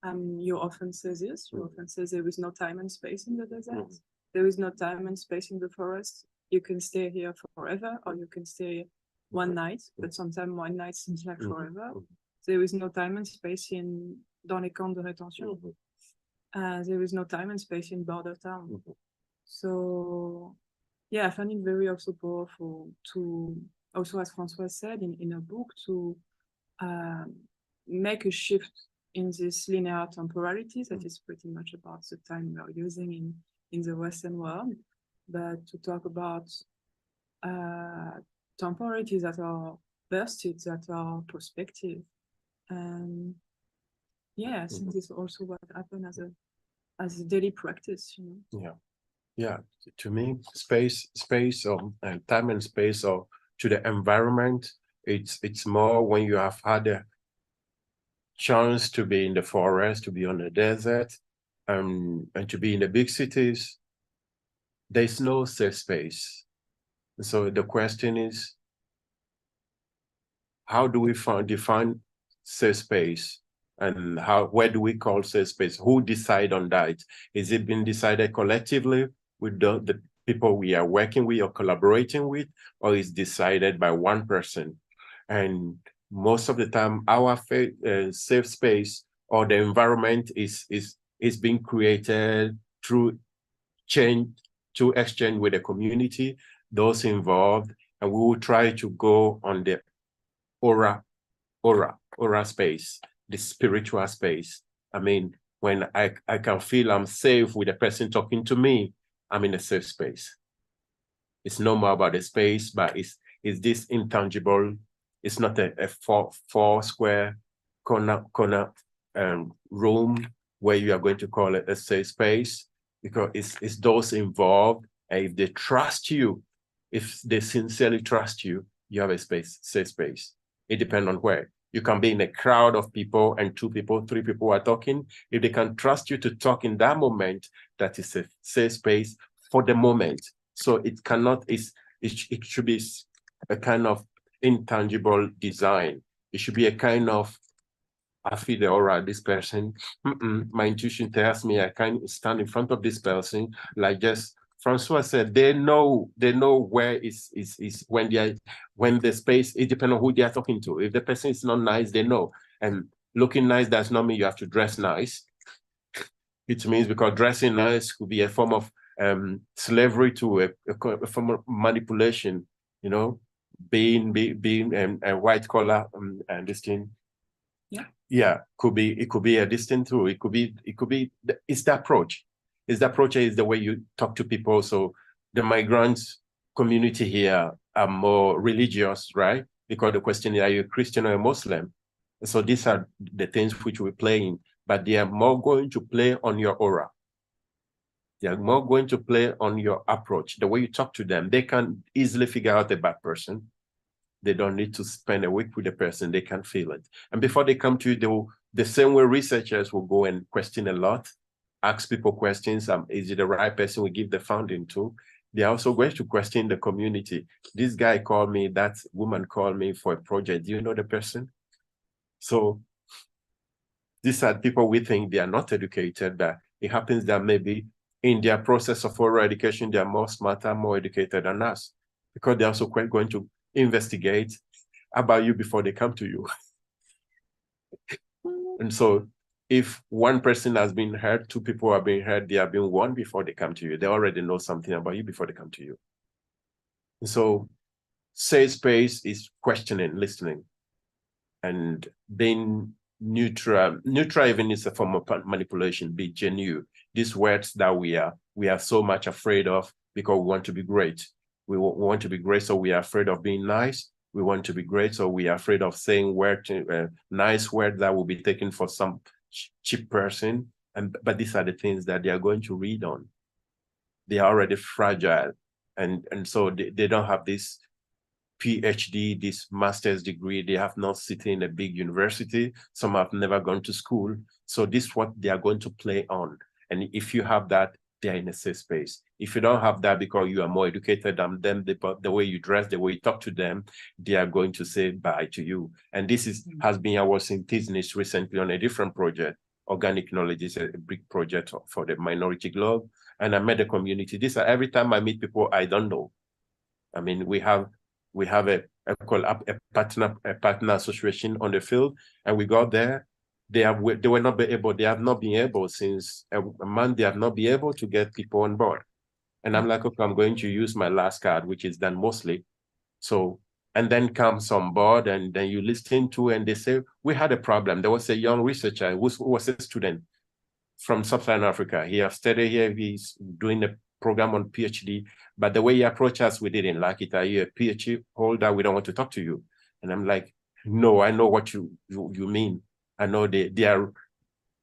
You often say this, you often say there is no time and space in the desert. There is no time and space in the forest. You can stay here forever, or you can stay one night, but sometimes one night seems like forever. There is no time and space dans les camps de rétention. There is no time and space in border town. So yeah, I find it very also powerful to also, as Françoise said in a book, to make a shift in this linear temporality that is pretty much about the time we are using in the Western world, but to talk about temporalities that are bursted, that are prospective. And yeah, I think this is also what happened as a daily practice, you know. Yeah, to me, space or time and space, or to the environment, it's more when you have had a chance to be in the forest, to be on the desert, and to be in the big cities. There's no safe space. So the question is, how do we define safe space? And where do we call safe space? Who decide on that? Is it being decided collectively with the people we are working with or collaborating with, or is decided by one person? And most of the time, our safe space or the environment is being created through exchange with the community, those involved, and we will try to go on the aura space, the spiritual space. I mean, when I can feel I'm safe with a person talking to me, I'm in a safe space. It's no more about the space, but it's this intangible. It's not a four square corner room where you are going to call it a safe space, because it's those involved. And if they trust you, if they sincerely trust you, you have a safe space. It depends on where. You can be in a crowd of people and 2 people, 3 people are talking. If they can trust you to talk in that moment, that is a safe space for the moment. So it cannot, it should be a kind of intangible design. It should be a kind of, I feel the aura of this person. My intuition tells me I can stand in front of this person, like just François said they know where is when the space, it depends on who they are talking to. If the person is not nice, they know. And looking nice does not mean you have to dress nice. It means because dressing nice could be a form of slavery to a form of manipulation, you know, being a white collar and this thing. Yeah, it could be a distant too. It could be it's the approach. It's the approach, is the way you talk to people. So the migrants community here are more religious, right? Because the question is, are you a Christian or a Muslim? So these are the things which we're playing, but they are more going to play on your aura. They are more going to play on your approach, the way you talk to them. They can easily figure out a bad person. They don't need to spend a week with the person. They can feel it. And before they come to you, the same way researchers will go and question a lot, ask people questions. Is it the right person we give the funding to? They're also going to question the community. This guy called me, that woman called me for a project. Do you know the person? So these are people we think they are not educated, but it happens that maybe in their process of oral education, they are more smarter, more educated than us, because they're also quite going to investigate about you before they come to you. And so if one person has been heard, two people have been heard, they have been warned before they come to you. They already know something about you before they come to you. And so safe space is questioning, listening, and being neutral. Neutral even is a form of manipulation, be genuine. These words that we are so much afraid of because we want to be great. We want to be great, so we are afraid of being nice. We want to be great, so we are afraid of saying nice words that will be taken for some cheap person. But these are the things that they are going to read on. They are already fragile, and so they don't have this PhD, this master's degree. They have not sitting in a big university. Some have never gone to school. So this is what they are going to play on. And if you have that, they're in a safe space. If you don't have that because you are more educated than them, the way you dress, the way you talk to them, they are going to say bye to you. And this has been our synthesis recently on a different project. Organic Knowledge is a big project for the minority globe. And I met the community. Every time I meet people I don't know. I mean, we have a partner association on the field, and we got there. They have not been able since a month. They have not been able to get people on board. And I'm like, okay, I'm going to use my last card, which is done mostly. So, and then comes on board, and then you listen to, and they say, we had a problem. There was a young researcher who was a student from Sub-Saharan Africa. He has studied here. He's doing a program on PhD, but the way he approached us, we didn't like it. Are you a PhD holder? We don't want to talk to you. And I'm like, no, I know what you mean. I know they are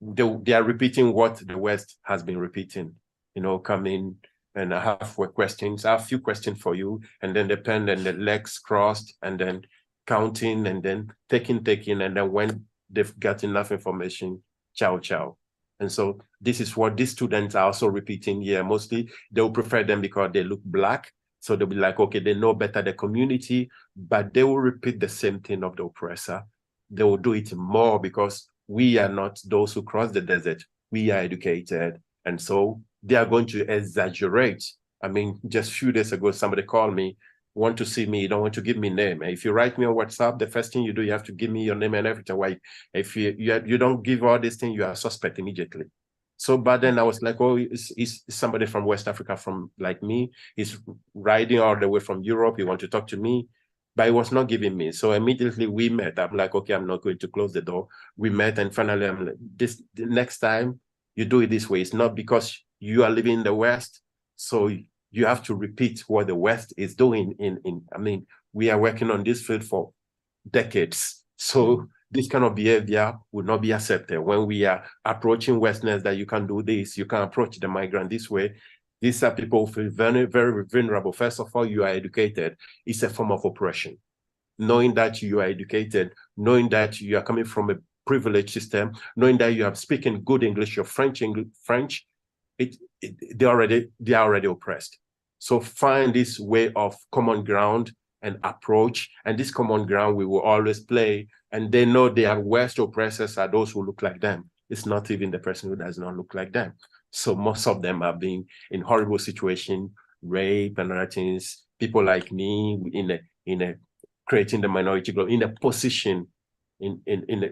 repeating what the West has been repeating, you know, coming and I have questions. I have a few questions for you, and then the pen and the legs crossed, and then counting, and then taking, and then when they've got enough information, ciao, ciao. And so this is what these students are also repeating here. Mostly they'll prefer them because they look Black. So they'll be like, okay, they know better the community, but they will repeat the same thing of the oppressor. They will do it more because we are not those who cross the desert. We are educated. And so they are going to exaggerate. I mean, just a few days ago, somebody called me, want to see me, you don't want to give me name. If you write me on WhatsApp, the first thing you do, you have to give me your name and everything. Why? If you don't give all these things, you are suspect immediately. So, but then I was like, oh, it's somebody from West Africa, from like me. He's riding all the way from Europe. He wants to talk to me, but he was not giving me. So immediately we met. I'm like, okay, I'm not going to close the door. We met, and finally, I'm like, the next time you do it this way. It's not because you are living in the West, so you have to repeat what the West is doing. I mean, we are working on this field for decades. So this kind of behavior would not be accepted. When we are approaching Westerners that you can do this, you can approach the migrant this way. These are people who feel very, very vulnerable. First of all, you are educated. It's a form of oppression. Knowing that you are educated, knowing that you are coming from a privileged system, knowing that you are speaking good English, your French, they are already oppressed. So find this way of common ground and approach, and this common ground we will always play. And they know their worst oppressors are those who look like them. It's not even the person who does not look like them. So most of them have been in horrible situation, rape and other things. People like me in a creating the minority group in a position in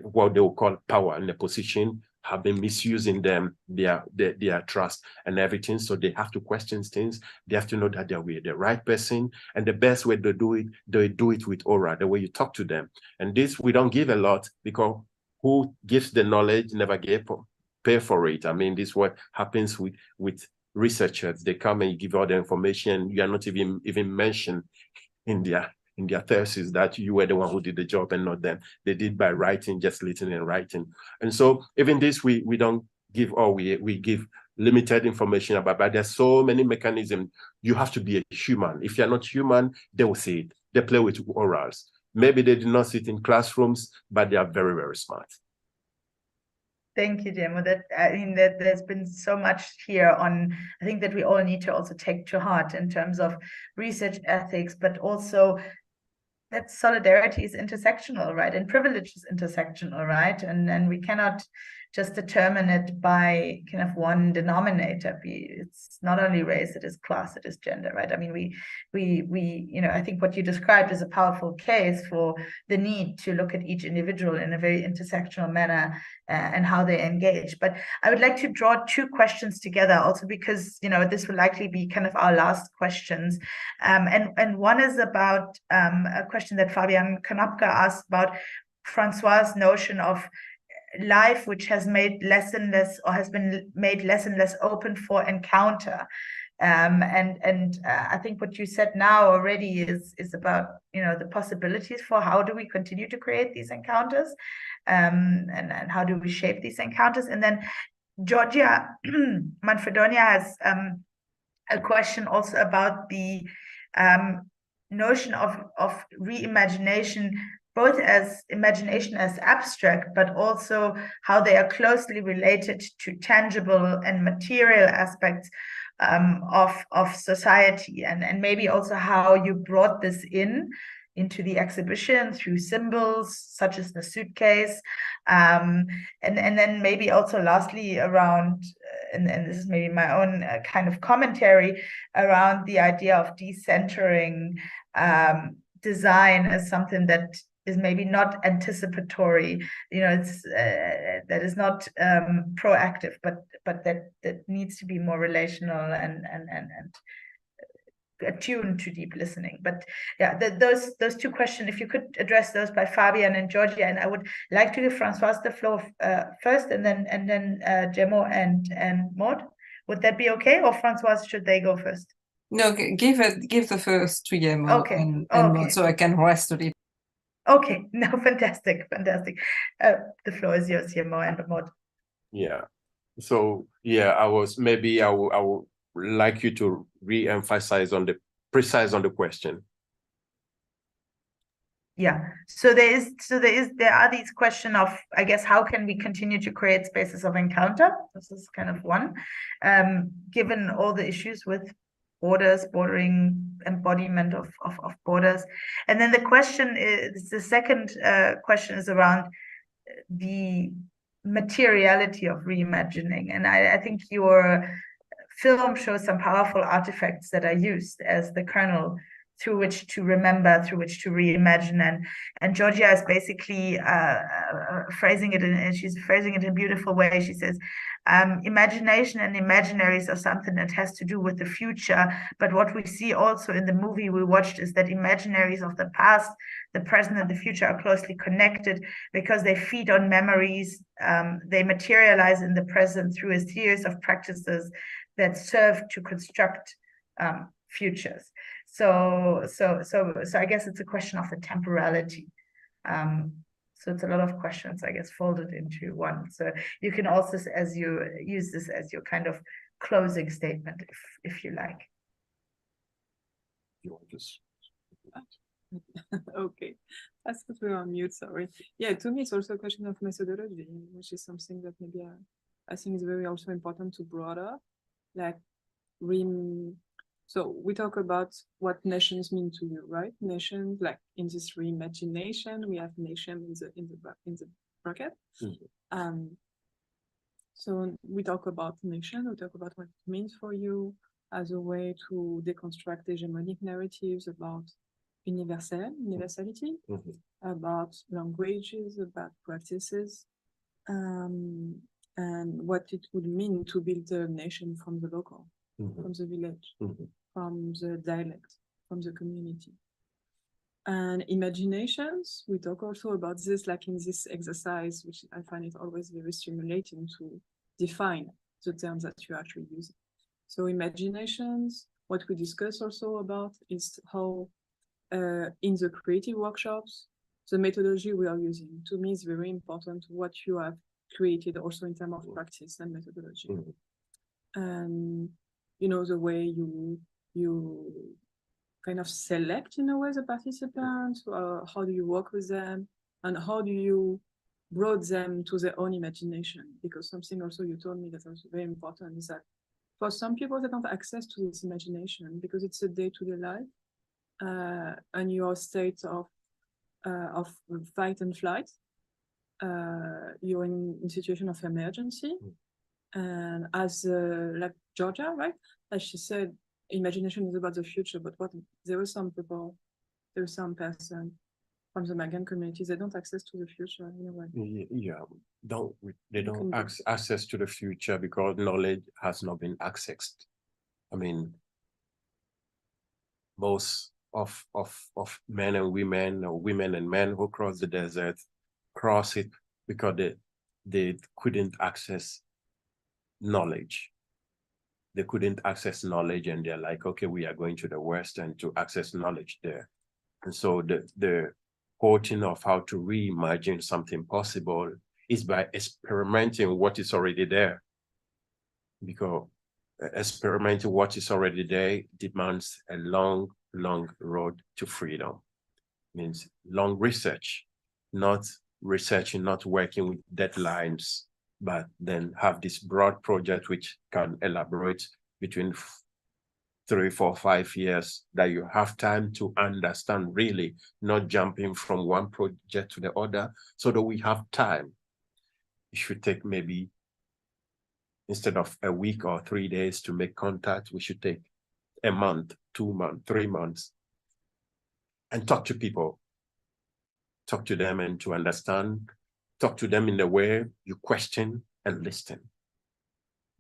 what they will call power, in a position, have been misusing them, their trust and everything. So they have to question things. They have to know that they're the right person. And the best way to do it, they do it with aura, the way you talk to them. And this, we don't give a lot, because who gives the knowledge never pay for it. I mean, this is what happens with researchers. They come and give all the information. You are not even mentioned in their thesis that you were the one who did the job and not them. They did by writing, just listening and writing. And so even this, we don't give all, we give limited information about, but there's so many mechanisms. You have to be a human. If you're not human, they will see it. They play with orals. Maybe they did not sit in classrooms, but they are very, very smart. Thank you, Jemo. That there's been so much here on, I think that we all need to also take to heart in terms of research ethics, but also that solidarity is intersectional, right? And privilege is intersectional, right? And we cannot just determine it by kind of one denominator. It's not only race, it is class, it is gender, right? I mean, we you know, I think what you described is a powerful case for the need to look at each individual in a very intersectional manner and how they engage. But I would like to draw two questions together also, because, you know, this will likely be kind of our last questions. And one is about a question that Fabian Kanapka asked about Françoise' notion of life, which has made less and less, or has been made less and less open for encounter. I think what you said now already is about, you know, the possibilities for how do we continue to create these encounters, and how do we shape these encounters. And then Georgia Manfredonia has a question also about the notion of reimagination, both as imagination as abstract, but also how they are closely related to tangible and material aspects of society, and maybe also how you brought this into the exhibition through symbols such as the suitcase, and then maybe also lastly around, and this is maybe my own kind of commentary around the idea of decentering design as something that is maybe not anticipatory, you know, it's that is not proactive, but that needs to be more relational and attuned to deep listening. But yeah, those two questions, if you could address those by Fabian and Georgia, and I would like to give Françoise the floor first, and then Jemo and Maud. Would that be okay, or Françoise, should they go first? No, give the first to Jemo, okay. and okay. so I can rest a little. Okay, no, fantastic. The floor is yours, Jemo and Maud. Yeah. So yeah, I would like you to re-emphasize on the question. Yeah. So there are these questions of, I guess, how can we continue to create spaces of encounter? This is kind of one, given all the issues with borders, bordering, embodiment of borders. And then the second question is around the materiality of reimagining. And I think your film shows some powerful artifacts that are used as the kernel through which to remember, through which to reimagine. And Georgia is basically phrasing it, and she's phrasing it in a beautiful way. She says, imagination and imaginaries are something that has to do with the future. But what we see also in the movie we watched is that imaginaries of the past, the present, and the future are closely connected because they feed on memories. They materialize in the present through a series of practices that serve to construct futures. So I guess it's a question of the temporality. So it's a lot of questions, I guess, folded into one. So you can also, as you use this as your kind of closing statement, if you like. You want this? Okay, that's what we're on mute. Sorry. Yeah, to me, it's also a question of methodology, which is something that maybe I think is very also important to broad up, like So we talk about what nations mean to you, right? Nations, like in this reimagination, we have nation in the bracket. Mm-hmm. So we talk about nation, we talk about what it means for you as a way to deconstruct hegemonic narratives about universality, about languages, about practices, and what it would mean to build a nation from the local, from the village, from the dialect, from the community. And imaginations, we talk also about this, like in this exercise, which I find it always very stimulating to define the terms that you actually use. So imaginations, what we discuss also about is how in the creative workshops, the methodology we are using, to me, is very important what you have created also in terms of practice and methodology. And, you know, the way you kind of select in a way the participants, how do you work with them, and how do you brought them to their own imagination? Because something also you told me that was very important is that for some people they don't have access to this imagination because it's a day-to-day life, and your state of fight and flight. You're in situation of emergency, and as like Georgia, right? As she said, imagination is about the future, but what there were some people, there was some person from the Magan communities, they don't access to the future in a way. Yeah, they don't access to the future because knowledge has not been accessed. I mean, most of men and women, or women and men who cross the desert, cross it because they couldn't access knowledge. They couldn't access knowledge, and they're like, okay, we are going to the West and to access knowledge there. And so the whole thing of how to reimagine something possible is by experimenting what is already there. Because experimenting what is already there demands a long road to freedom. Means long research, not researching, not working with deadlines, but then have this broad project which can elaborate between 3, 4, 5 years, that you have time to understand really, not jumping from one project to the other, so that we have time. It should take maybe, instead of a week or 3 days to make contact, we should take a month, 2 months, 3 months, and talk to people. Talk to them and to understand. Talk to them in the way you question and listen.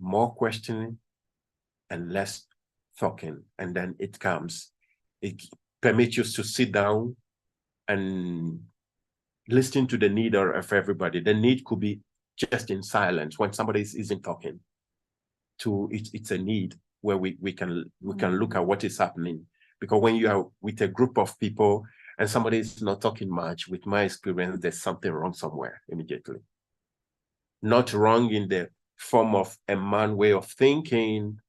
More questioning and less talking, and then it comes. It permits you to sit down and listen to the need of everybody. The need could be just in silence when somebody isn't talking. It's a need where we can look at what is happening. Because when you are with a group of people and somebody is not talking much, with my experience, there's something wrong somewhere immediately. Not wrong in the form of a man way of thinking,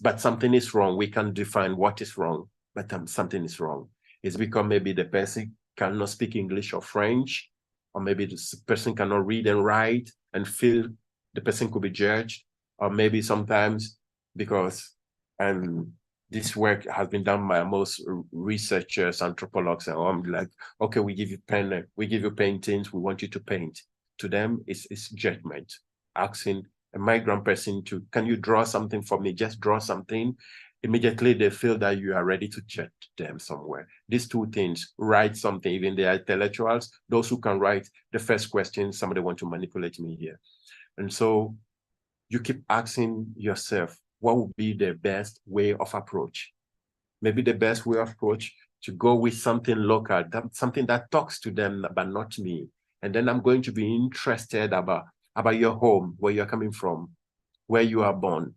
but something is wrong. We can define what is wrong, but something is wrong. It's because maybe the person cannot speak English or French, or maybe the person cannot read and write and feel the person could be judged, or maybe sometimes because, and this work has been done by most researchers, anthropologues, and I'm like, okay, we give you pen, we give you paintings, we want you to paint. To them, it's judgment. Asking a migrant person to, can you draw something for me? Just draw something. Immediately they feel that you are ready to judge them somewhere. These two things, write something, even the intellectuals, those who can write the first question, somebody want to manipulate me here. And so you keep asking yourself, what would be the best way of approach? Maybe the best way of approach to go with something local, something that talks to them, but not me. And then I'm going to be interested about your home, where you're coming from, where you are born.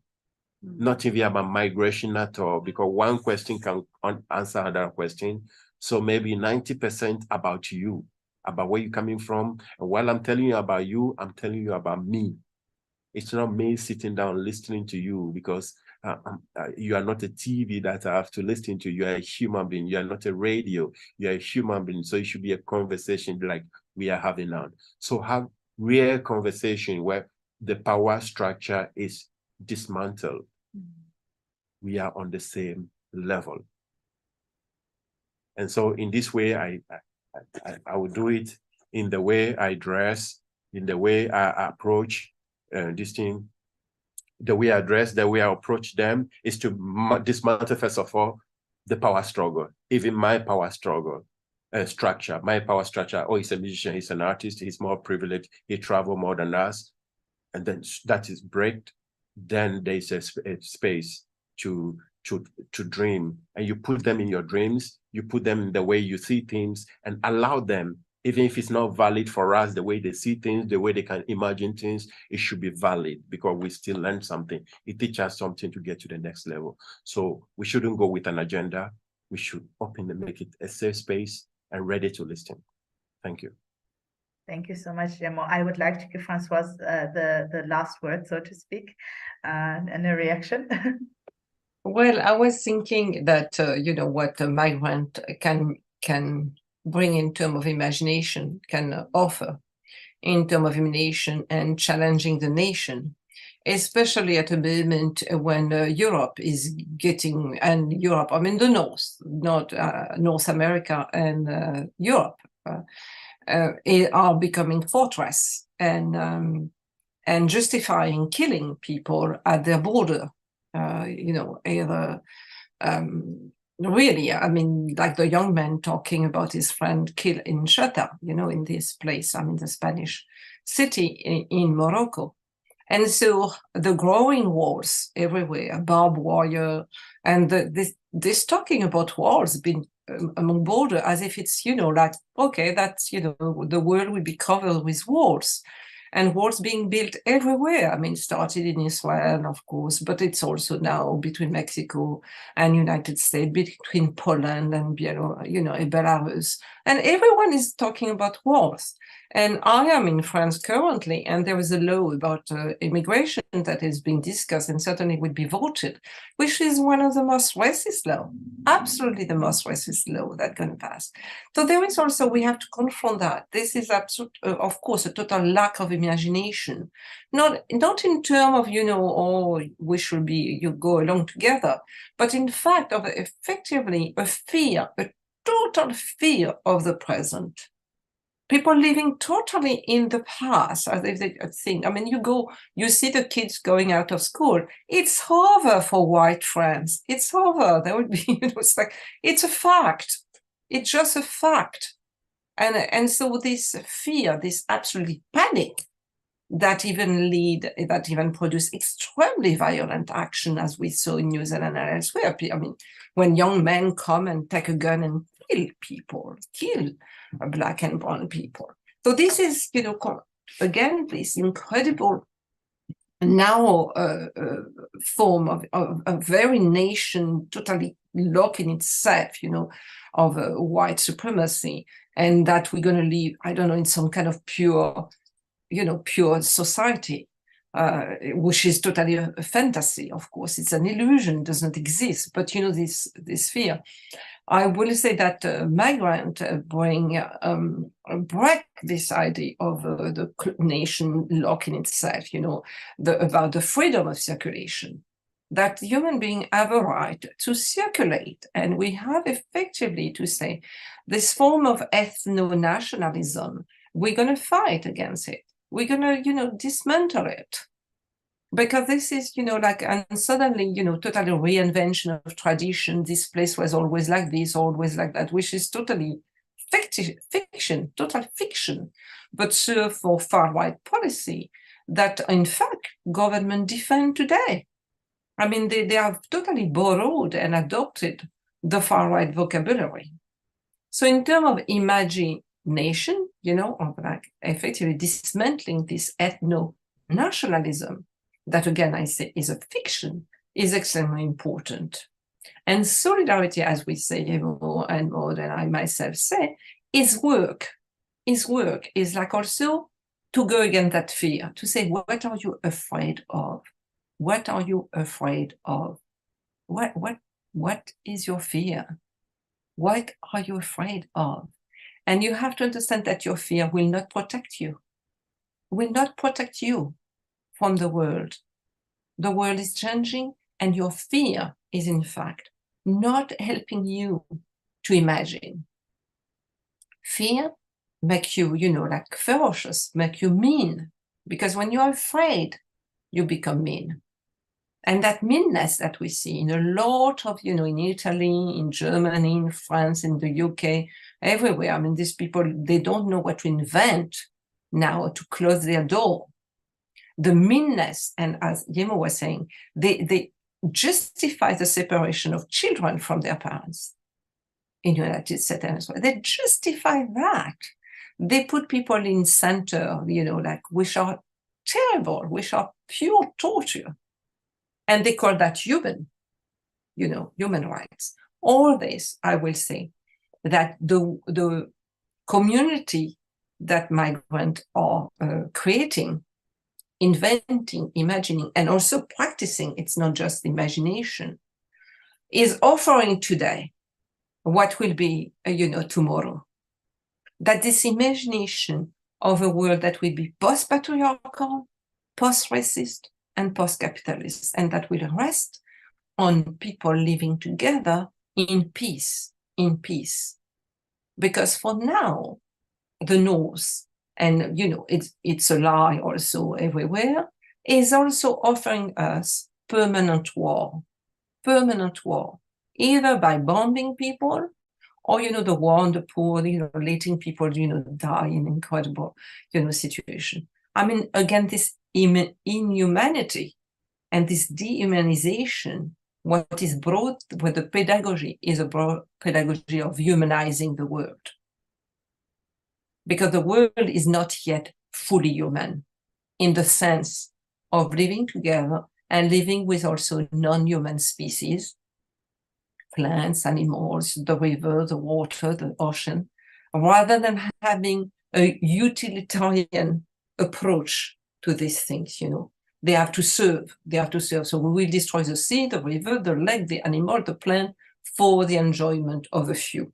Not even about migration at all, because one question can answer another question. So maybe 90% about you, about where you're coming from. And while I'm telling you about you, I'm telling you about me. It's not me sitting down listening to you because you are not a TV that I have to listen to. You are a human being. You are not a radio. You are a human being. So it should be a conversation like we are having now. So have real conversation where the power structure is dismantled. We are on the same level. And so in this way, I would do it in the way I dress, in the way I approach this thing, the way I address, the way I approach them is to dismantle, first of all, the power struggle, even my power struggle structure, my power structure. Oh, he's a musician, he's an artist, he's more privileged, he travel more than us. And then that is break. Then there's a space to dream, and you put them in your dreams, you put them in the way you see things, and allow them, even if it's not valid for us, the way they see things, the way they can imagine things, it should be valid, because we still learn something. It teaches us something to get to the next level. So we shouldn't go with an agenda. We should open and make it a safe space and ready to listen. Thank you. Thank you so much, Gemma. I would like to give Françoise the last word, so to speak, and a reaction. Well, I was thinking that, you know, what a migrant can bring in terms of imagination, can offer in terms of imagination and challenging the nation, especially at a moment when Europe is getting, and Europe, I mean the North, not North America and Europe, are becoming fortress and justifying killing people at their border. You know, either really, I mean, like the young man talking about his friend killed in Ceuta, you know, in this place, I mean, the Spanish city in Morocco. And so the growing wars everywhere, barbed wire, and this talking about wars being among border as if it's, you know, like, okay, that's, you know, the world will be covered with wars. And wars being built everywhere. I mean, started in Israel, of course, but it's also now between Mexico and United States, between Poland and Belarus. And everyone is talking about wars. And I am in France currently, and there is a law about immigration that is being discussed and certainly will be voted, which is one of the most racist law, absolutely the most racist law that can pass. So there is also, we have to confront that. This is absolute, of course, a total lack of imagination, not in terms of, you know, oh, we should be, you go along together, but in fact of effectively a fear, a total fear of the present. People living totally in the past, as if they think. I mean, you see the kids going out of school. It's over for white France. It's over. There would be, you know, it's like, it's a fact. It's just a fact. And so this fear, this absolutely panic that even produce extremely violent action, as we saw in New Zealand and elsewhere. I mean, when young men come and take a gun and kill people, kill Black and brown people. So this is, you know, again, this incredible now form of a very nation totally locked in itself, you know, of white supremacy, and that we're going to live, I don't know, in some kind of pure, you know, pure society, which is totally a fantasy. Of course, it's an illusion, does not exist. But, you know, this fear. I will say that migrants break this idea of the nation locking itself, you know, about the freedom of circulation, that human beings have a right to circulate. And we have effectively to say this form of ethno-nationalism, we're going to fight against it. We're going to, you know, dismantle it. Because this is, you know, like, and suddenly, you know, totally reinvention of tradition. This place was always like this, always like that, which is totally fiction, total fiction, but serve for far-right policy that, in fact, government defend today. I mean, they have totally borrowed and adopted the far-right vocabulary. So in terms of imagination, you know, of like effectively dismantling this ethno-nationalism, that again, I say is a fiction, is extremely important. And solidarity, as we say more and more than I myself say, is work. Is like also to go against that fear, to say, what are you afraid of? What are you afraid of? What is your fear? What are you afraid of? And you have to understand that your fear will not protect you, from the world. The world is changing, and your fear is, in fact, not helping you to imagine. Fear make you, you know, like ferocious, make you mean. Because when you're afraid, you become mean. And that meanness that we see in a lot of, in Italy, in Germany, in France, in the UK, everywhere. I mean, these people, they don't know what to invent now to close their door. The meanness, and as Yemo was saying, they justify the separation of children from their parents in the United States as well. They justify that. They put people in center, which are terrible, which are pure torture. And they call that human rights. All this, I will say, that the community that migrants are creating, inventing, imagining, and also practicing, it's not just imagination, is offering today what will be, tomorrow. That this imagination of a world that will be post-patriarchal, post-racist, and post-capitalist, and that will rest on people living together in peace. Because for now, the North, and it's a lie also everywhere, is also offering us permanent war, either by bombing people, or the war on the poor, letting people die in incredible situation. I mean, again, this inhumanity and this dehumanization, what is brought with the pedagogy is a broad pedagogy of humanizing the world. Because the world is not yet fully human in the sense of living together and living with also non-human species, plants, animals, the river, the water, the ocean, rather than having a utilitarian approach to these things, They have to serve. So we will destroy the sea, the river, the lake, the animal, the plant for the enjoyment of a few.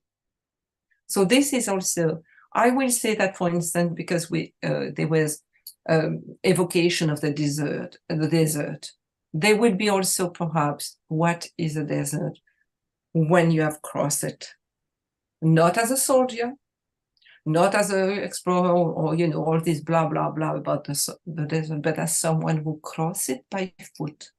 So this is also, I will say that, for instance, because there was evocation of the desert. There will be also perhaps what is a desert when you have crossed it, not as a soldier, not as an explorer or all this blah, blah, blah about the desert, but as someone who crossed it by foot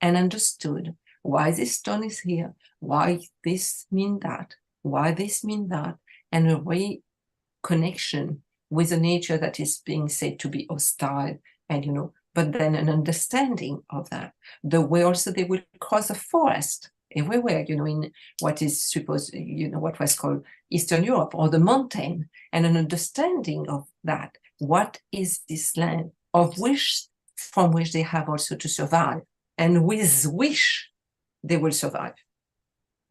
and understood why this stone is here, why this mean that, why this mean that, and a reconnection with a nature that is being said to be hostile, and but then an understanding of that. The way also they will cross a forest everywhere, in what is supposed, what was called Eastern Europe, or the mountain, and an understanding of that. What is this land from which they have also to survive, and with which they will survive?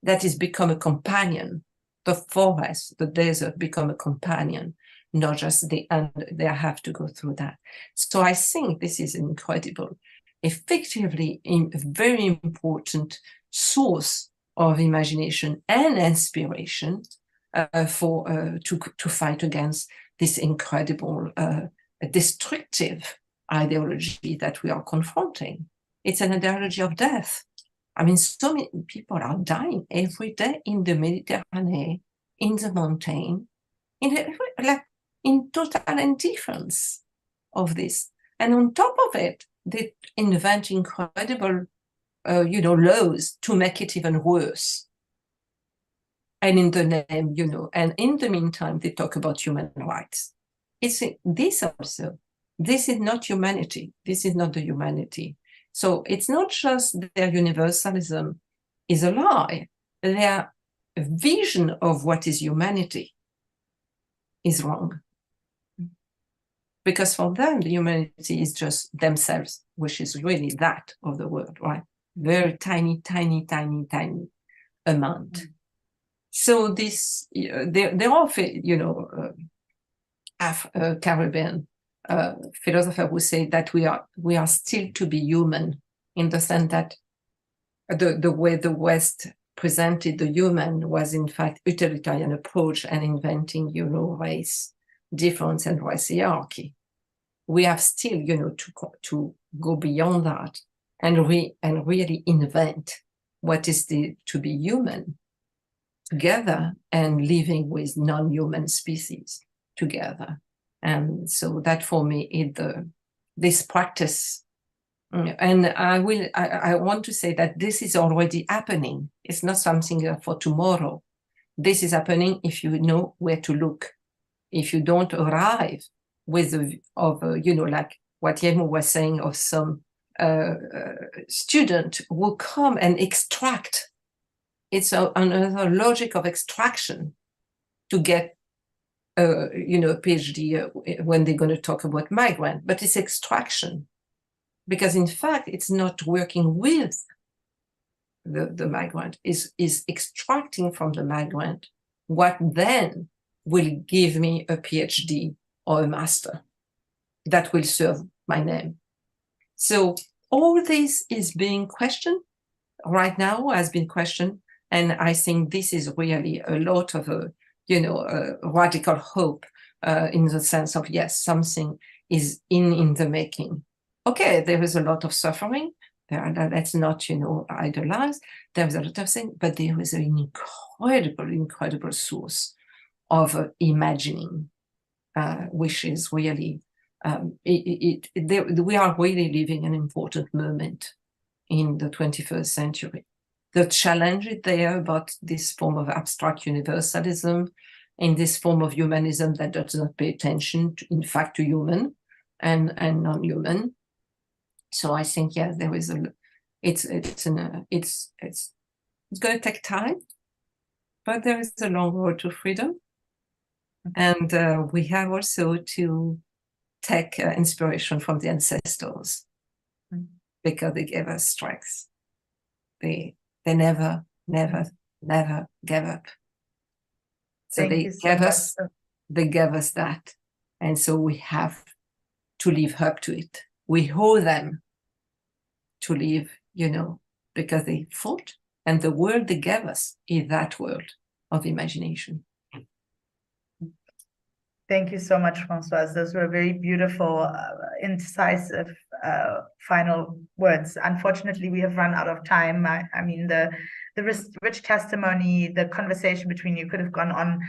That is become a companion. The forest, the desert become a companion, not just they have to go through that. So I think this is incredible, effectively a very important source of imagination and inspiration to fight against this incredible destructive ideology that we are confronting. It's an ideology of death. I mean, so many people are dying every day in the Mediterranean, in the mountain, in total indifference of this. And on top of it, they invent incredible laws to make it even worse. And in the name, and in the meantime, they talk about human rights. This is not humanity. This is not the humanity. So it's not just their universalism is a lie. Their vision of what is humanity is wrong. Because for them, the humanity is just themselves, which is really that of the world, right? Very tiny, tiny, tiny, tiny amount. So this, there are, Caribbean philosophers who say that we are still to be human, in the sense that the way the West presented the human was in fact utilitarian approach and inventing, race difference and race hierarchy. We have still, to go beyond that and really invent what is to be human together and living with non-human species together. And so that for me is this practice And I want to say that this is already happening. It's not something for tomorrow. This is happening if you know where to look. If you don't arrive with like what Yemo was saying of some student who come and extract. It's another logic of extraction to get a PhD when they're going to talk about migrant, but it's extraction because in fact it's not working with the migrant, is extracting from the migrant what then will give me a PhD or a master that will serve my name. So all this is being questioned right now, has been questioned, and I think this is really a lot of a radical hope in the sense of, yes, something is in the making. Okay, there is a lot of suffering. Let's not, idolize. There is a lot of things, but there is an incredible source of imagining, which is really, we are really living an important moment in the 21st century. The challenge is there about this form of abstract universalism and this form of humanism that does not pay attention, in fact, to human and non-human. So I think, yeah, there is it's going to take time, but there is a long road to freedom. And we have also to take inspiration from the ancestors because they gave us strength. They never gave up. So they gave us that. And so we have to live up to it. We owe them to live, because they fought, and the world they gave us is that world of imagination. Thank you so much, Françoise. Those were very beautiful, incisive final words. Unfortunately, we have run out of time. I mean, the rich testimony, the conversation between you could have gone on,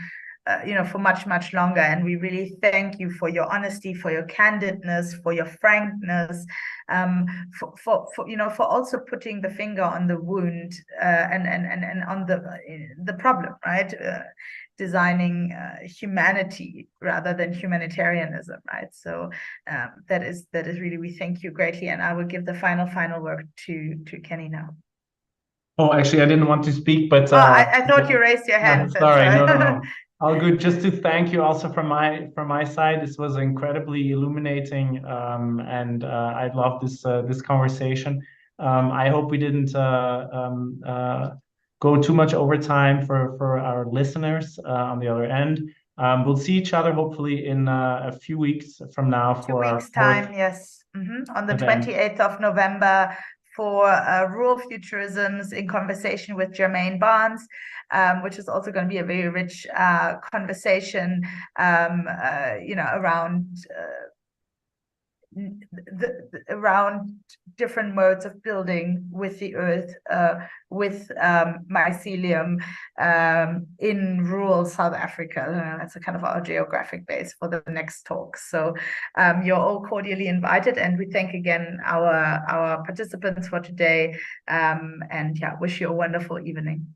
for much longer. And we really thank you for your honesty, for your candidness, for your frankness, for also putting the finger on the wound and on the problem, right? Designing humanity rather than humanitarianism, right? So that is really, we thank you greatly, and I will give the final word to Kenny now. Oh, actually, I didn't want to speak, but I thought you raised your hand. Sorry, no. All good. Just to thank you also from my side. This was incredibly illuminating, and I love this conversation. I hope we didn't go too much over time for our listeners on the other end. We'll see each other hopefully in a few weeks from now for 2 weeks' time. Yes, on the event. 28th of November for Rural Futurisms in conversation with Jermaine Barnes, which is also going to be a very rich conversation, around different modes of building with the earth, with mycelium in rural South Africa. That's a kind of our geographic base for the next talk. So you're all cordially invited, and we thank again our participants for today, and yeah, wish you a wonderful evening.